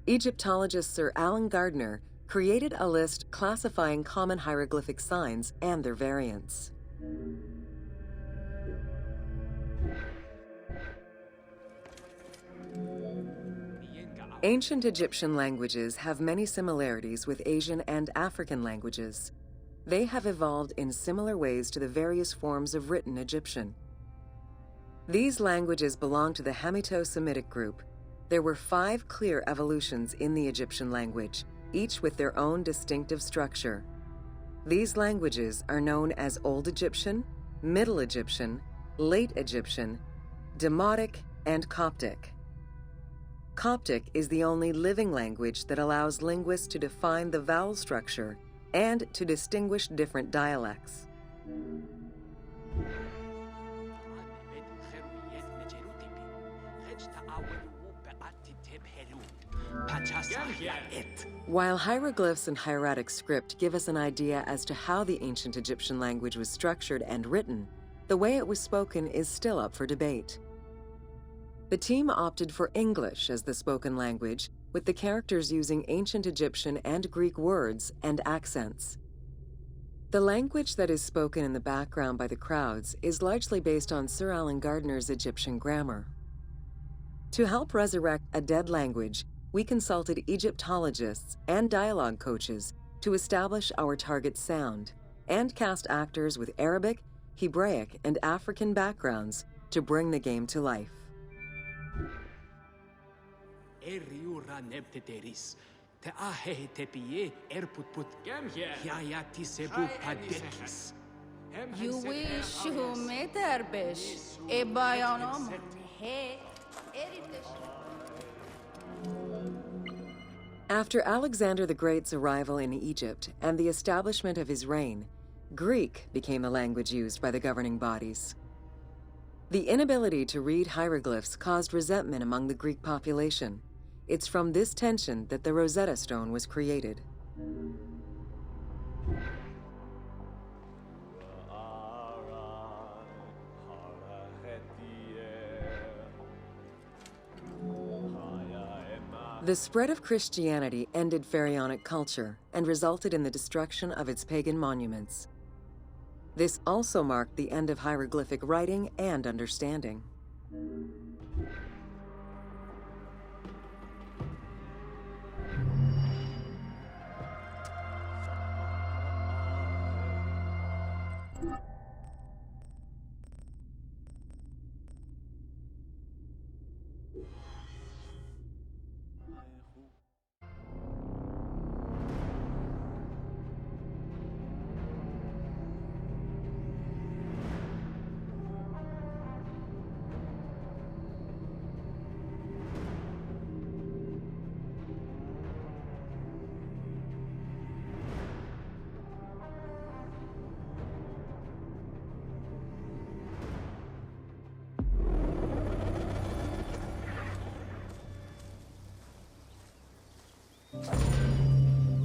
Speaker 1: Egyptologist Sir Alan Gardner created a list classifying common hieroglyphic signs and their variants. Ancient Egyptian languages have many similarities with Asian and African languages. They have evolved in similar ways to the various forms of written Egyptian. These languages belong to the Hemito-Semitic group. There were 5 clear evolutions in the Egyptian language, each with their own distinctive structure. These languages are known as Old Egyptian, Middle Egyptian, Late Egyptian, Demotic, and Coptic. Coptic is the only living language that allows linguists to define the vowel structure and to distinguish different dialects. While hieroglyphs and hieratic script give us an idea as to how the ancient Egyptian language was structured and written, the way it was spoken is still up for debate. The team opted for English as the spoken language, with the characters using ancient Egyptian and Greek words and accents. The language that is spoken in the background by the crowds is largely based on Sir Alan Gardner's Egyptian grammar. To help resurrect a dead language, we consulted Egyptologists and dialogue coaches to establish our target sound and cast actors with Arabic, Hebraic, and African backgrounds to bring the game to life.
Speaker 4: You wish you met Erbesh, a bayonom.
Speaker 1: After Alexander the Great's arrival in Egypt and the establishment of his reign, Greek became the language used by the governing bodies. The inability to read hieroglyphs caused resentment among the Greek population. It's from this tension that the Rosetta Stone was created. The spread of Christianity ended Pharaonic culture and resulted in the destruction of its pagan monuments. This also marked the end of hieroglyphic writing and understanding.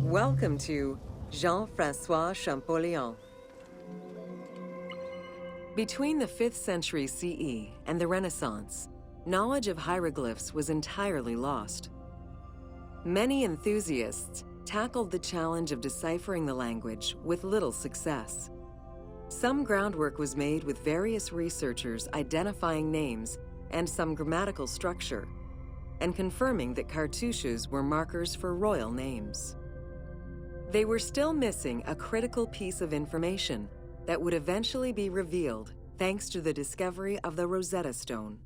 Speaker 1: Welcome to Jean-François Champollion. Between the 5th century CE and the Renaissance, knowledge of hieroglyphs was entirely lost. Many enthusiasts tackled the challenge of deciphering the language with little success. Some groundwork was made with various researchers identifying names and some grammatical structure, and confirming that cartouches were markers for royal names. They were still missing a critical piece of information that would eventually be revealed thanks to the discovery of the Rosetta Stone.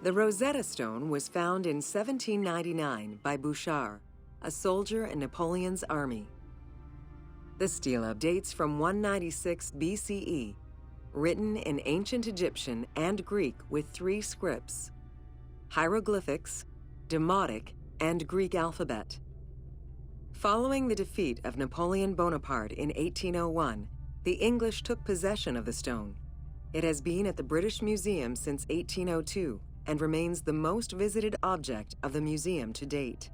Speaker 1: The Rosetta Stone was found in 1799 by Bouchard, a soldier in Napoleon's army. The stela dates from 196 BCE, written in ancient Egyptian and Greek with 3 scripts: hieroglyphics, Demotic, and Greek alphabet. Following the defeat of Napoleon Bonaparte in 1801, the English took possession of the stone. It has been at the British Museum since 1802 and remains the most visited object of the museum to date.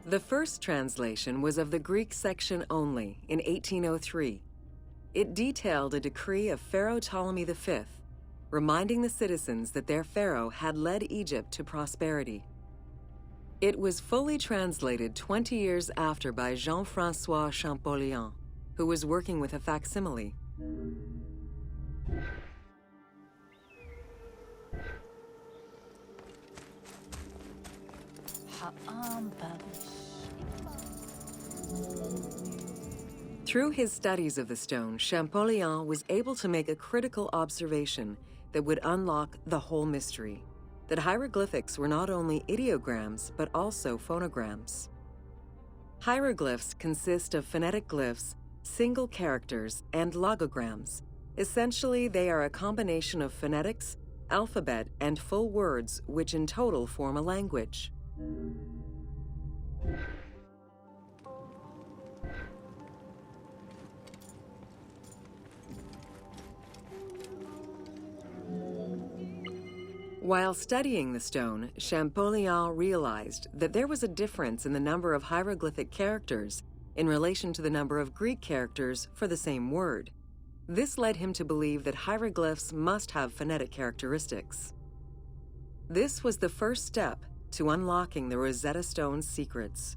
Speaker 1: The first translation was of the Greek section only in 1803. It detailed a decree of Pharaoh Ptolemy V, reminding the citizens that their pharaoh had led Egypt to prosperity. It was fully translated 20 years after by Jean-François Champollion, who was working with a facsimile. Through his studies of the stone, Champollion was able to make a critical observation that would unlock the whole mystery: that hieroglyphics were not only ideograms, but also phonograms. Hieroglyphs consist of phonetic glyphs, single characters, and logograms. Essentially, they are a combination of phonetics, alphabet, and full words, which in total form a language. While studying the stone, Champollion realized that there was a difference in the number of hieroglyphic characters in relation to the number of Greek characters for the same word. This led him to believe that hieroglyphs must have phonetic characteristics. This was the first step to unlocking the Rosetta Stone's secrets.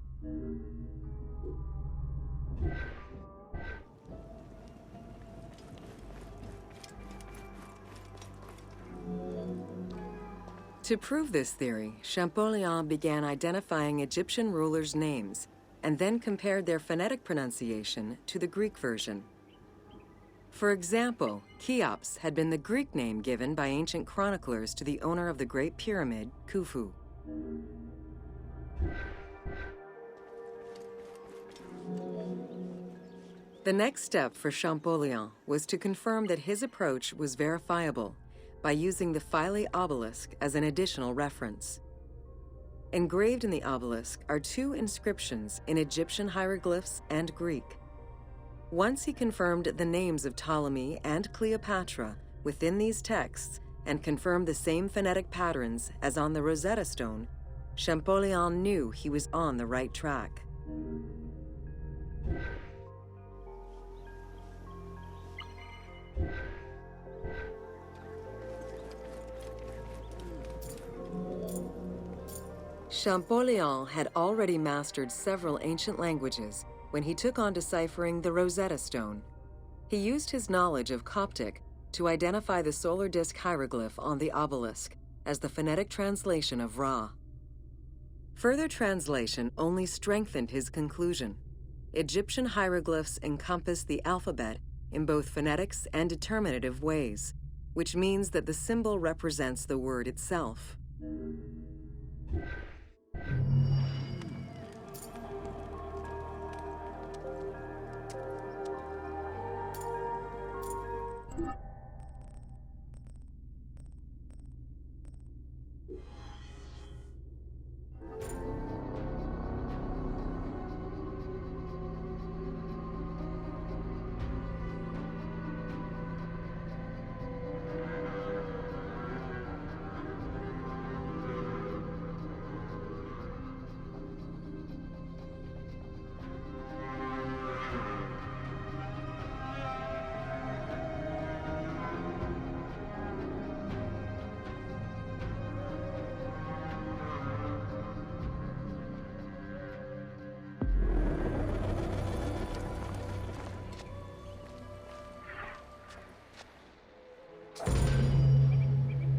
Speaker 1: To prove this theory, Champollion began identifying Egyptian rulers' names and then compared their phonetic pronunciation to the Greek version. For example, Cheops had been the Greek name given by ancient chroniclers to the owner of the Great Pyramid, Khufu. The next step for Champollion was to confirm that his approach was verifiable by using the Philae obelisk as an additional reference. Engraved in the obelisk are two inscriptions in Egyptian hieroglyphs and Greek. Once he confirmed the names of Ptolemy and Cleopatra within these texts and confirmed the same phonetic patterns as on the Rosetta Stone, Champollion knew he was on the right track. Champollion had already mastered several ancient languages when he took on deciphering the Rosetta Stone. He used his knowledge of Coptic to identify the solar disk hieroglyph on the obelisk as the phonetic translation of Ra. Further translation only strengthened his conclusion. Egyptian hieroglyphs encompass the alphabet in both phonetics and determinative ways, which means that the symbol represents the word itself.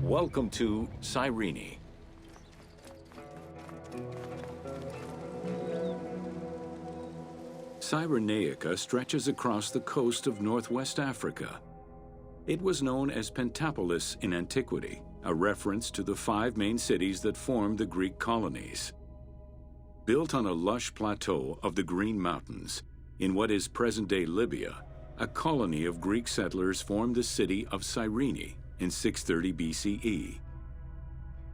Speaker 3: Welcome to Cyrene. Cyrenaica stretches across the coast of northwest Africa. It was known as Pentapolis in antiquity, a reference to the 5 main cities that formed the Greek colonies. Built on a lush plateau of the Green Mountains, in what is present-day Libya, a colony of Greek settlers formed the city of Cyrene in 630 BCE.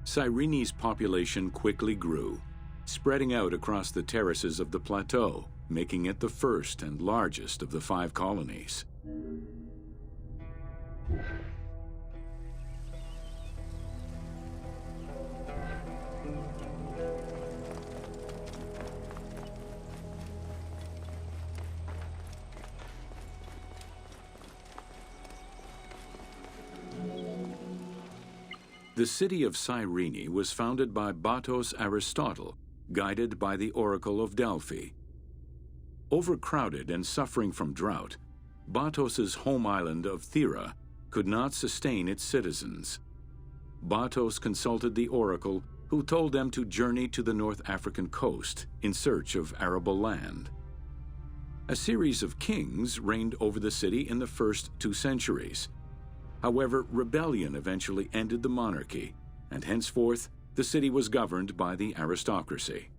Speaker 3: Cyrene's population quickly grew, spreading out across the terraces of the plateau, making it the first and largest of the 5 colonies. The city of Cyrene was founded by Batos Aristotle, guided by the Oracle of Delphi. Overcrowded and suffering from drought, Batos's home island of Thera could not sustain its citizens. Batos consulted the Oracle, who told them to journey to the North African coast in search of arable land. A series of kings reigned over the city in the first 2 centuries. However, rebellion eventually ended the monarchy, and henceforth the city was governed by the aristocracy.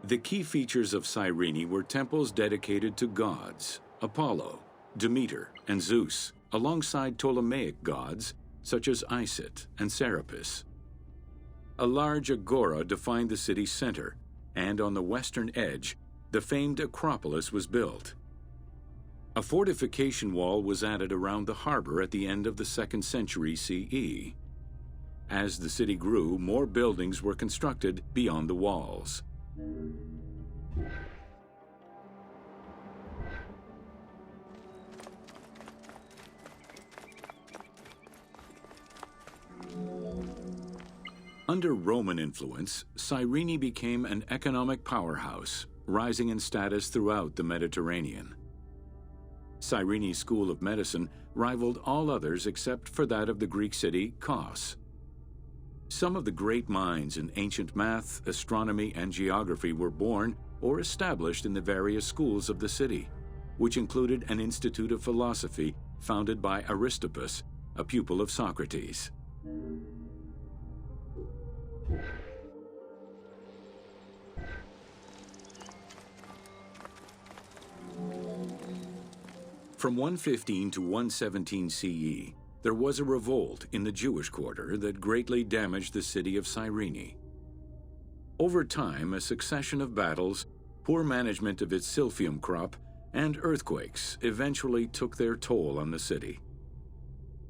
Speaker 3: The key features of Cyrene were temples dedicated to gods, Apollo, Demeter, and Zeus, alongside Ptolemaic gods such as Isis and Serapis. A large agora defined the city's center, and on the western edge, the famed Acropolis was built. A fortification wall was added around the harbor at the end of the 2nd century CE. As the city grew, more buildings were constructed beyond the walls. Under Roman influence, Cyrene became an economic powerhouse, rising in status throughout the Mediterranean. Cyrene's school of medicine rivaled all others except for that of the Greek city Kos. Some of the great minds in ancient math, astronomy, and geography were born or established in the various schools of the city, which included an institute of philosophy founded by Aristippus a pupil of Socrates. From 115 to 117 CE, there was a revolt in the Jewish quarter that greatly damaged the city of Cyrene. Over time, a succession of battles, poor management of its silphium crop, and earthquakes eventually took their toll on the city.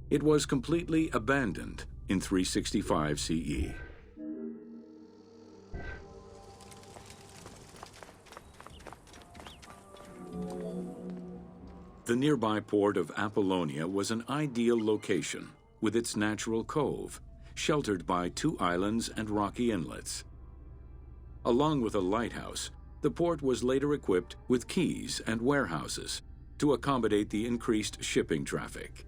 Speaker 3: It was completely abandoned in 365 CE. The nearby port of Apollonia was an ideal location, with its natural cove, sheltered by 2 islands and rocky inlets. Along with a lighthouse, the port was later equipped with quays and warehouses to accommodate the increased shipping traffic.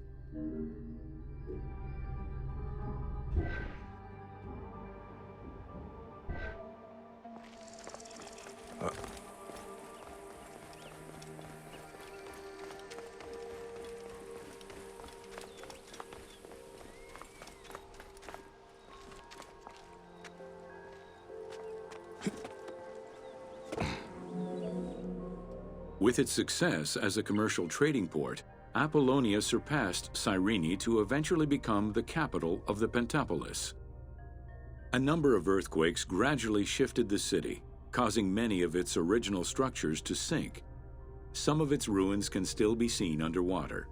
Speaker 3: With its success as a commercial trading port, Apollonia surpassed Cyrene to eventually become the capital of the Pentapolis. A number of earthquakes gradually shifted the city, causing many of its original structures to sink. Some of its ruins can still be seen underwater.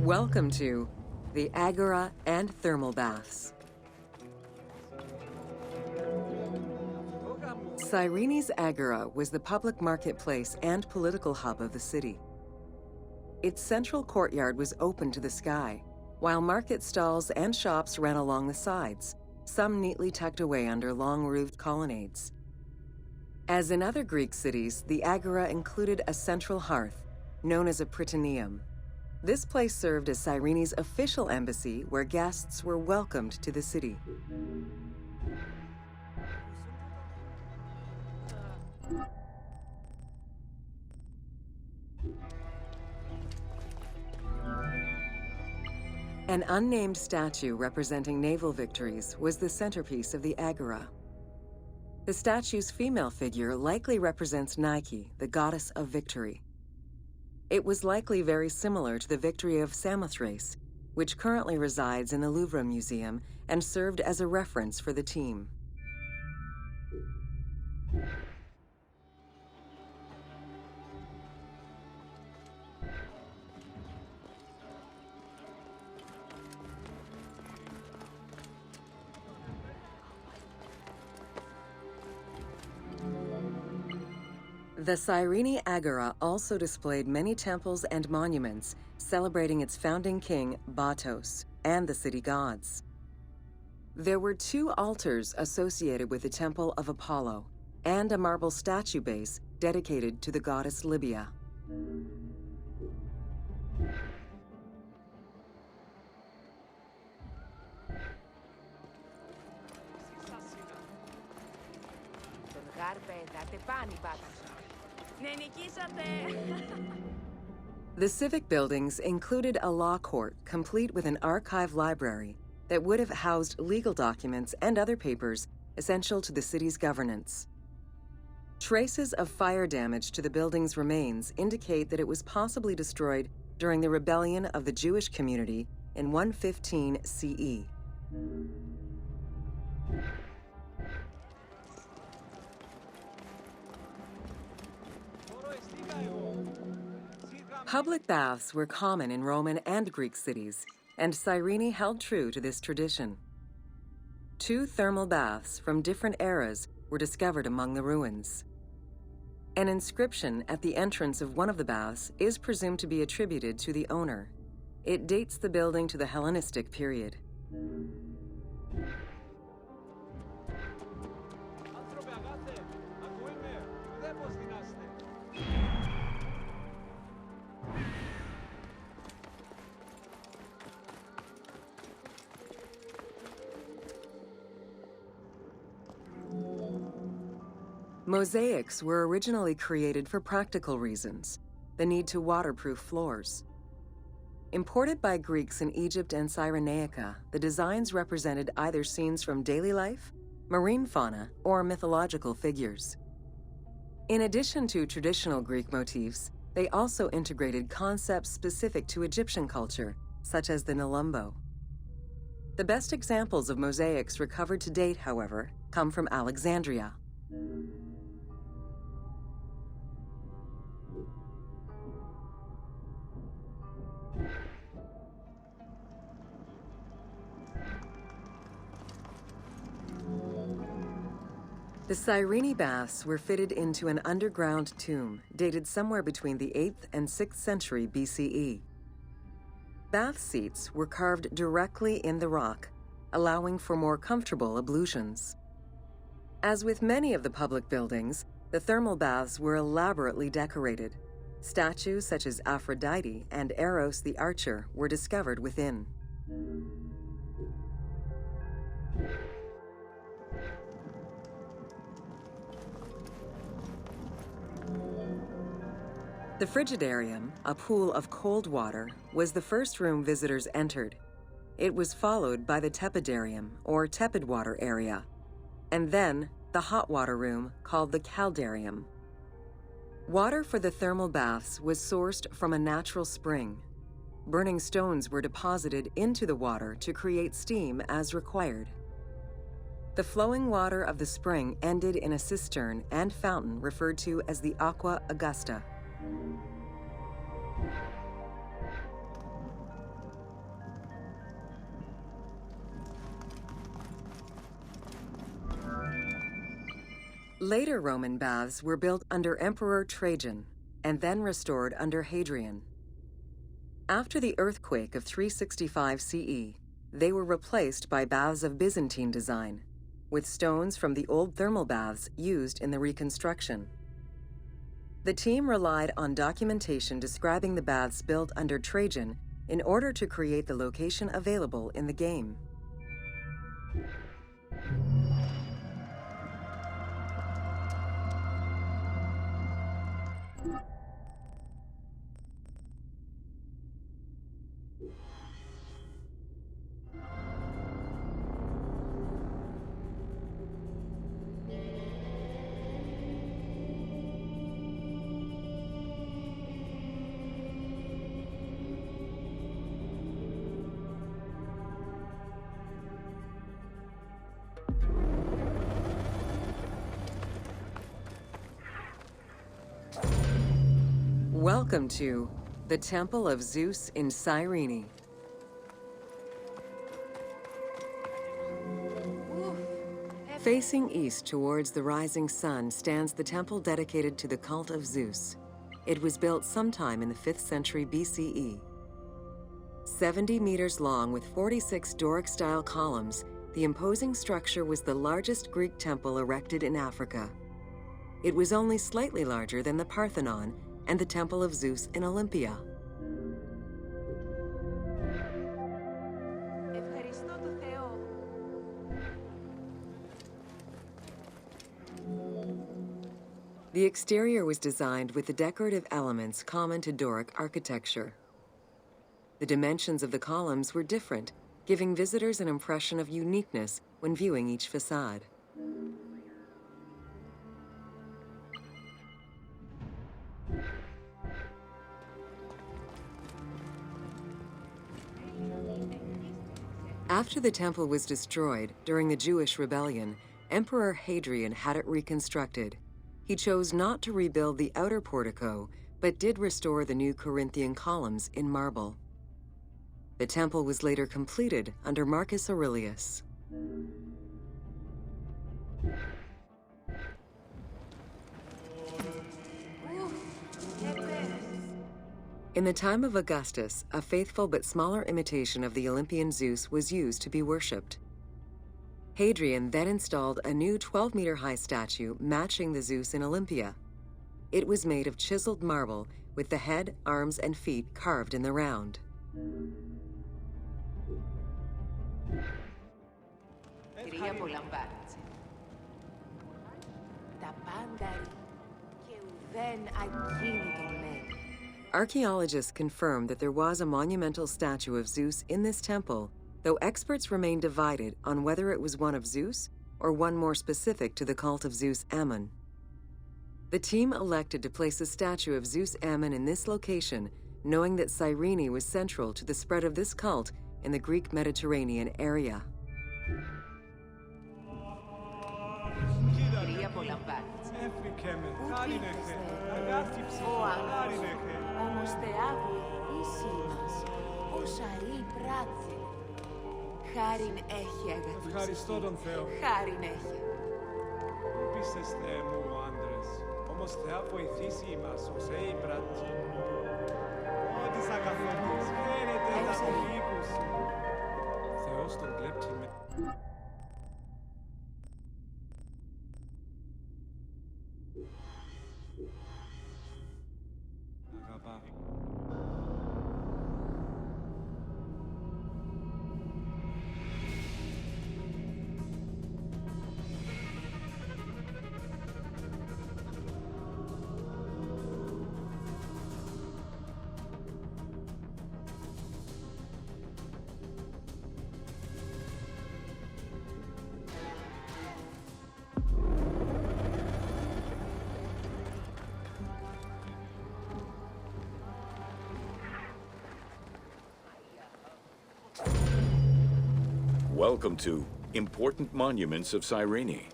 Speaker 1: Welcome to the Agora and Thermal Baths. Cyrene's Agora was the public marketplace and political hub of the city. Its central courtyard was open to the sky, while market stalls and shops ran along the sides, some neatly tucked away under long-roofed colonnades. As in other Greek cities, the Agora included a central hearth, known as a Prytaneum. This place served as Cyrene's official embassy where guests were welcomed to the city. An unnamed statue representing naval victories was the centerpiece of the Agora. The statue's female figure likely represents Nike, the goddess of victory. It was likely very similar to the victory of Samothrace, which currently resides in the Louvre Museum and served as a reference for the team. The Cyrene Agora also displayed many temples and monuments celebrating its founding king, Batos, and the city gods. There were 2 altars associated with the Temple of Apollo and a marble statue base dedicated to the goddess Libya. The civic buildings included a law court complete with an archive library that would have housed legal documents and other papers essential to the city's governance. Traces of fire damage to the building's remains indicate that it was possibly destroyed during the rebellion of the Jewish community in 115 CE. Public baths were common in Roman and Greek cities, and Cyrene held true to this tradition. 2 thermal baths from different eras were discovered among the ruins. An inscription at the entrance of one of the baths is presumed to be attributed to the owner. It dates the building to the Hellenistic period. Mosaics were originally created for practical reasons, the need to waterproof floors. Imported by Greeks in Egypt and Cyrenaica, the designs represented either scenes from daily life, marine fauna, or mythological figures. In addition to traditional Greek motifs, they also integrated concepts specific to Egyptian culture, such as the Nelumbo. The best examples of mosaics recovered to date, however, come from Alexandria. The Cyrene baths were fitted into an underground tomb dated somewhere between the 8th and 6th century BCE. Bath seats were carved directly in the rock, allowing for more comfortable ablutions. As with many of the public buildings, the thermal baths were elaborately decorated. Statues such as Aphrodite and Eros the Archer were discovered within. The Frigidarium, a pool of cold water, was the first room visitors entered. It was followed by the Tepidarium, or tepid water area, and then the hot water room called the Caldarium. Water for the thermal baths was sourced from a natural spring. Burning stones were deposited into the water to create steam as required. The flowing water of the spring ended in a cistern and fountain referred to as the Aqua Augusta. Later Roman baths were built under Emperor Trajan and then restored under Hadrian. After the earthquake of 365 CE, they were replaced by baths of Byzantine design, with stones from the old thermal baths used in the reconstruction. The team relied on documentation describing the baths built under Trajan in order to create the location available in the game. Welcome to the Temple of Zeus in Cyrene. Facing east towards the rising sun stands the temple dedicated to the cult of Zeus. It was built sometime in the 5th century BCE. 70 meters long with 46 Doric-style columns, the imposing structure was the largest Greek temple erected in Africa. It was only slightly larger than the Parthenon and the Temple of Zeus in Olympia. The exterior was designed with the decorative elements common to Doric architecture. The dimensions of the columns were different, giving visitors an impression of uniqueness when viewing each facade. After the temple was destroyed during the Jewish rebellion, Emperor Hadrian had it reconstructed. He chose not to rebuild the outer portico, but did restore the new Corinthian columns in marble. The temple was later completed under Marcus Aurelius. In the time of Augustus, a faithful but smaller imitation of the Olympian Zeus was used to be worshipped. Hadrian then installed a new 12-meter-high statue matching the Zeus in Olympia. It was made of chiseled marble with the head, arms, and feet carved in the round. Archaeologists confirmed that there was a monumental statue of Zeus in this temple, though experts remain divided on whether it was one of Zeus or one more specific to the cult of Zeus Ammon. The team elected to place a statue of Zeus Ammon in this location, knowing that Cyrene was central to the spread of this cult in the Greek Mediterranean area.
Speaker 5: Χάριν έχει αγαθή.
Speaker 2: Ευχαριστώ τον Θεό.
Speaker 5: Χάριν έχει.
Speaker 2: Πού πίστες, Θεέ μου, ο άντρες. Όμως Θεά βοηθήσει ημάς, ως ει πράτη. Ότις αγαθότης, χαίρετε τα του οίκους. Θεός τον κλέπτη με. Αγαπά.
Speaker 3: Welcome to Important Monuments of Cyrene.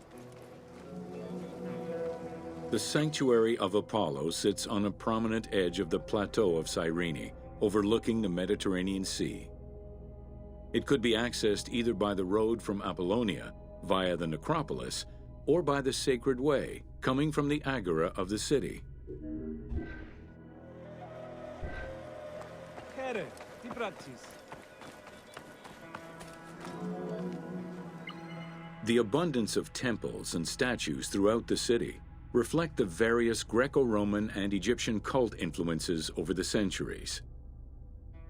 Speaker 3: The sanctuary of Apollo sits on a prominent edge of the plateau of Cyrene, overlooking the Mediterranean Sea. It could be accessed either by the road from Apollonia via the necropolis or by the Sacred Way, coming from the agora of the city.
Speaker 2: Χαίρε, τι πράττεις.
Speaker 3: The abundance of temples and statues throughout the city reflect the various Greco-Roman and Egyptian cult influences over the centuries.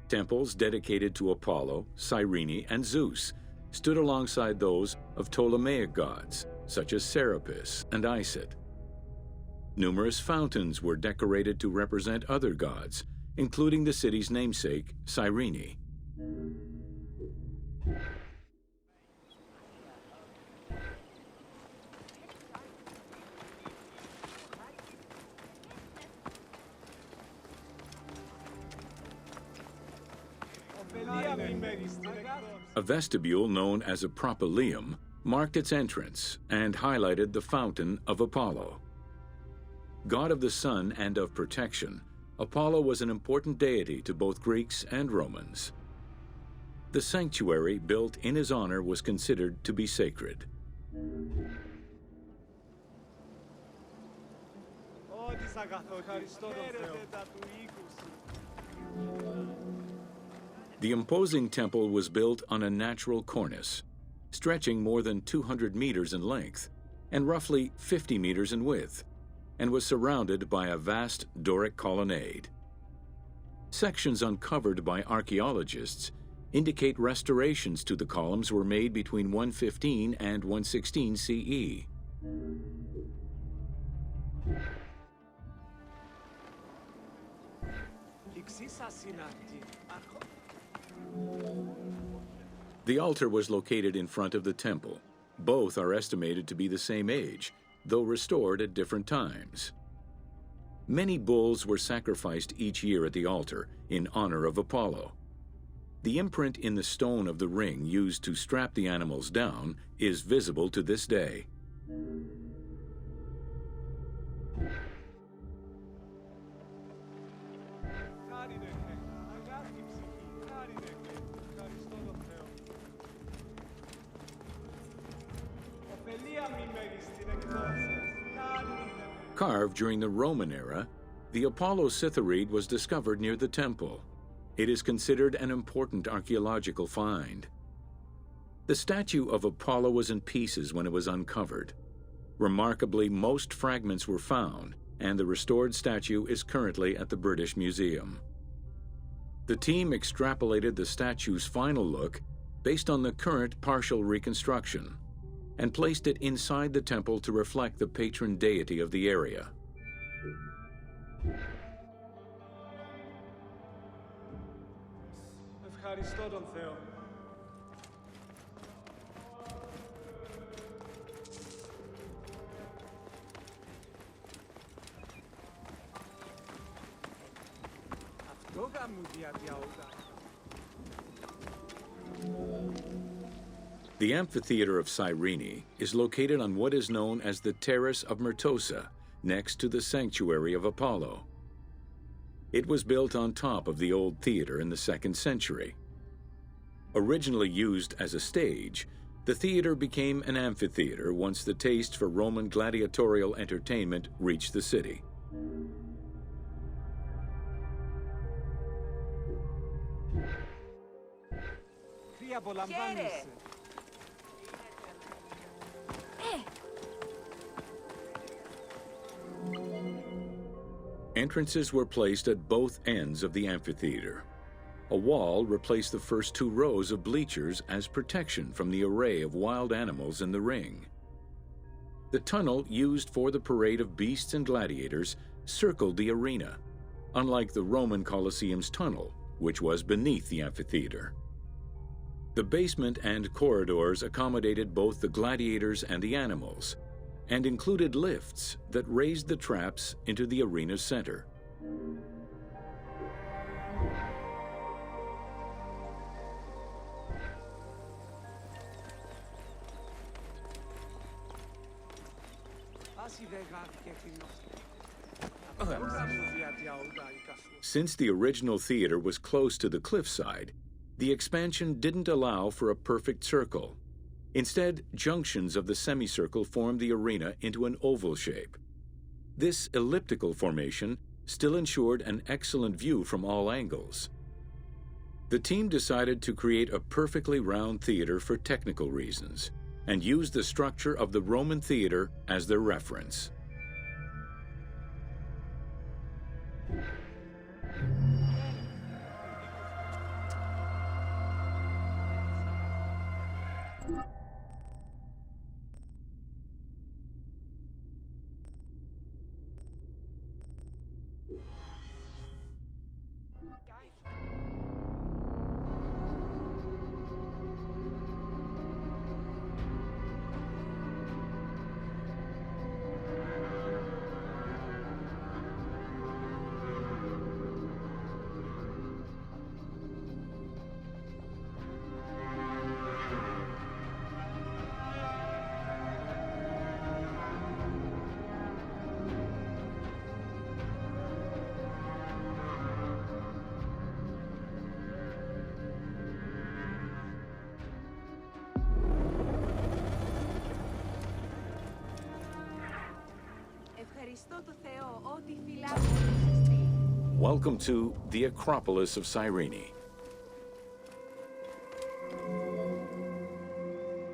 Speaker 3: Temples dedicated to Apollo, Cyrene, and Zeus stood alongside those of Ptolemaic gods, such as Serapis and Isis. Numerous fountains were decorated to represent other gods, including the city's namesake, Cyrene. A vestibule known as a propylaeum marked its entrance and highlighted the fountain of Apollo. God of the sun and of protection, Apollo was an important deity to both Greeks and Romans. The sanctuary built in his honor was considered to be sacred. The imposing temple was built on a natural cornice, stretching more than 200 meters in length and roughly 50 meters in width, and was surrounded by a vast Doric colonnade. Sections uncovered by archaeologists indicate restorations to the columns were made between 115 and 116 CE. The altar was located in front of the temple. Both are estimated to be the same age, though restored at different times. Many bulls were sacrificed each year at the altar in honor of Apollo. The imprint in the stone of the ring used to strap the animals down is visible to this day. Carved during the Roman era, the Apollo Cytharide was discovered near the temple. It is considered an important archaeological find. The statue of Apollo was in pieces when it was uncovered. Remarkably, most fragments were found, and the restored statue is currently at the British Museum. The team extrapolated the statue's final look based on the current partial reconstruction, and placed it inside the temple to reflect the patron deity of the area.
Speaker 2: Ευχαριστώ τον Θεό. Αυτό γαμού διαδιαούγα.
Speaker 3: The amphitheater of Cyrene is located on what is known as the Terrace of Myrtosa, next to the sanctuary of Apollo. It was built on top of the old theater in the 2nd century. Originally used as a stage, the theater became an amphitheater once the taste for Roman gladiatorial entertainment reached the city.
Speaker 2: Τι απολαμβάνεις?
Speaker 3: Entrances were placed at both ends of the amphitheater. A wall replaced the first 2 rows of bleachers as protection from the array of wild animals in the ring. The tunnel used for the parade of beasts and gladiators circled the arena, unlike the Roman Colosseum's tunnel, which was beneath the amphitheater. The basement and corridors accommodated both the gladiators and the animals, and included lifts that raised the traps into the arena's center. Since the original theater was close to the cliffside, the expansion didn't allow for a perfect circle. Instead, junctions of the semicircle formed the arena into an oval shape. This elliptical formation still ensured an excellent view from all angles. The team decided to create a perfectly round theater for technical reasons, and used the structure of the Roman theater as their reference. Welcome to the Acropolis of Cyrene.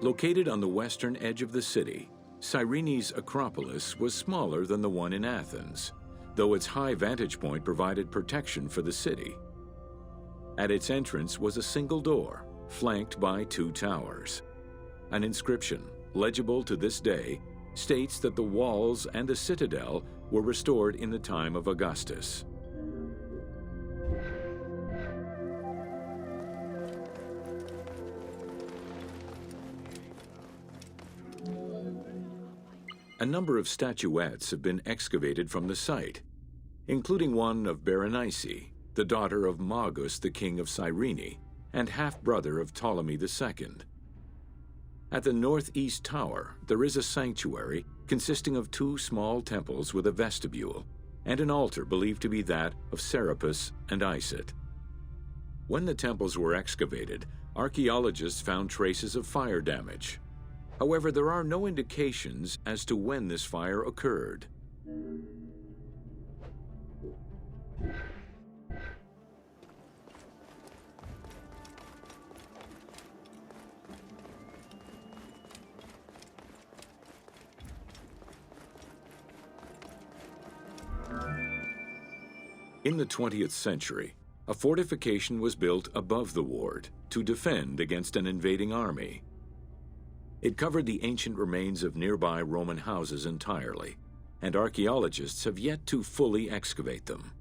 Speaker 3: Located on the western edge of the city, Cyrene's Acropolis was smaller than the one in Athens, though its high vantage point provided protection for the city. At its entrance was a single door, flanked by 2 towers. An inscription, legible to this day, states that the walls and the citadel were restored in the time of Augustus. a number of statuettes have been excavated from the site, including one of Berenice, the daughter of Magus, the king of Cyrene, and half-brother of Ptolemy II. At the northeast tower, there is a sanctuary consisting of two small temples with a vestibule and an altar believed to be that of Serapis and Isis. When the temples were excavated, archaeologists found traces of fire damage. However, there are no indications as to when this fire occurred. In the 20th century, a fortification was built above the ward to defend against an invading army. It covered the ancient remains of nearby Roman houses entirely, and archaeologists have yet to fully excavate them.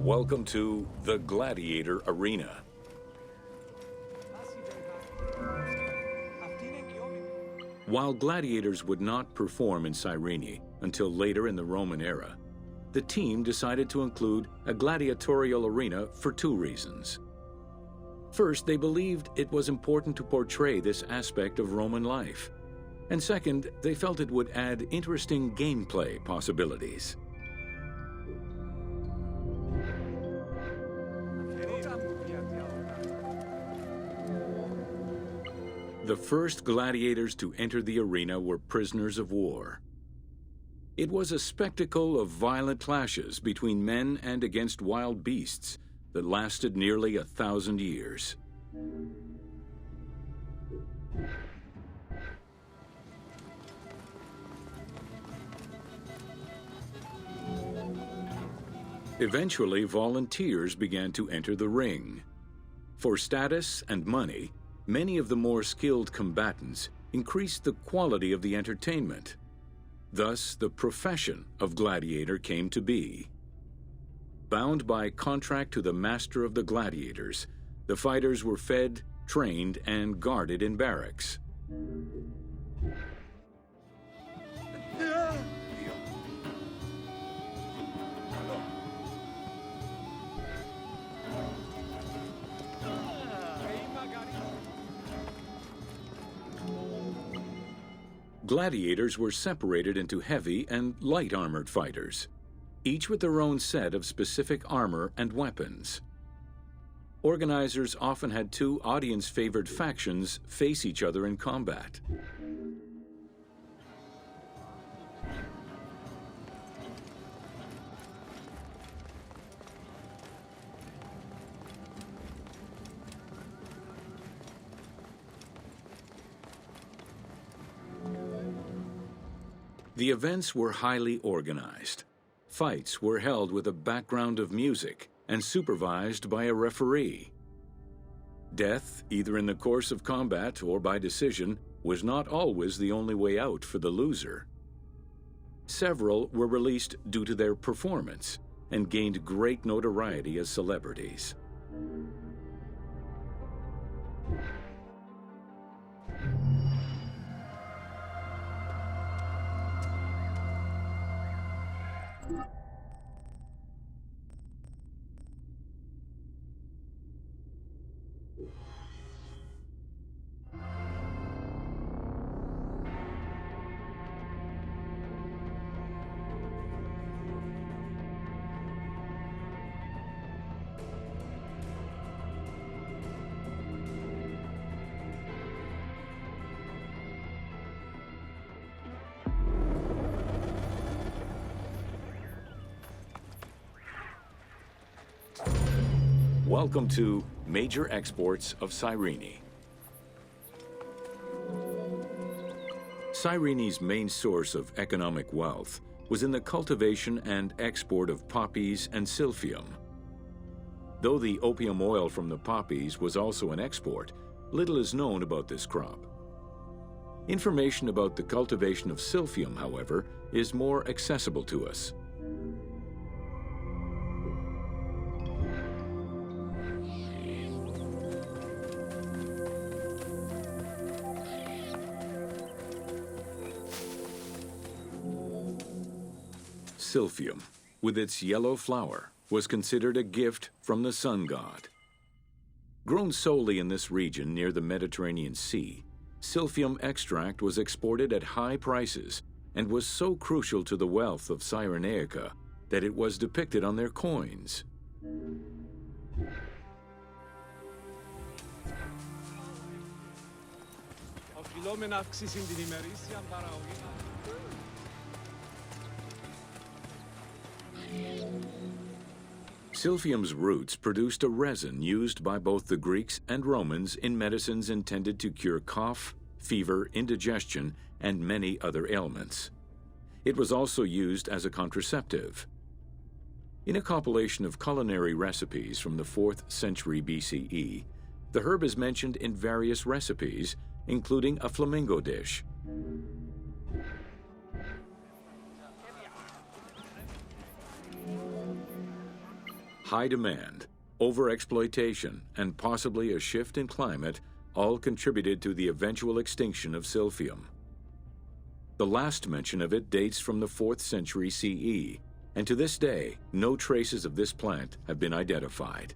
Speaker 3: Welcome to the Gladiator Arena. While gladiators would not perform in Cyrene until later in the Roman era, the team decided to include a gladiatorial arena for two reasons. First, they believed it was important to portray this aspect of Roman life. And second, they felt it would add interesting gameplay possibilities. The first gladiators to enter the arena were prisoners of war. It was a spectacle of violent clashes between men and against wild beasts that lasted nearly 1,000 years. Eventually, volunteers began to enter the ring. For status and money, many of the more skilled combatants increased the quality of the entertainment. Thus, the profession of gladiator came to be. Bound by contract to the master of the gladiators, the fighters were fed, trained, and guarded in barracks. Gladiators were separated into heavy and light armored fighters, each with their own set of specific armor and weapons. Organizers often had two audience-favored factions face each other in combat. The events were highly organized. Fights were held with a background of music and supervised by a referee. Death, either in the course of combat or by decision, was not always the only way out for the loser. Several were released due to their performance and gained great notoriety as celebrities. Welcome to Major Exports of Cyrene. Cyrene's main source of economic wealth was in the cultivation and export of poppies and silphium. Though the opium oil from the poppies was also an export, little is known about this crop. Information about the cultivation of silphium, however, is more accessible to us. Silphium, with its yellow flower, was considered a gift from the sun god. Grown solely in this region near the Mediterranean Sea, silphium extract was exported at high prices and was so crucial to the wealth of Cyrenaica that it was depicted on their coins.
Speaker 2: Οφειλούμε να αυξήσει την ημερήσια παραγωγή.
Speaker 3: Silphium's roots produced a resin used by both the Greeks and Romans in medicines intended to cure cough, fever, indigestion, and many other ailments. It was also used as a contraceptive. In a compilation of culinary recipes from the 4th century BCE, the herb is mentioned in various recipes, including a flamingo dish. High demand, overexploitation, and possibly a shift in climate all contributed to the eventual extinction of silphium. The last mention of it dates from the 4th century CE, and to this day, no traces of this plant have been identified.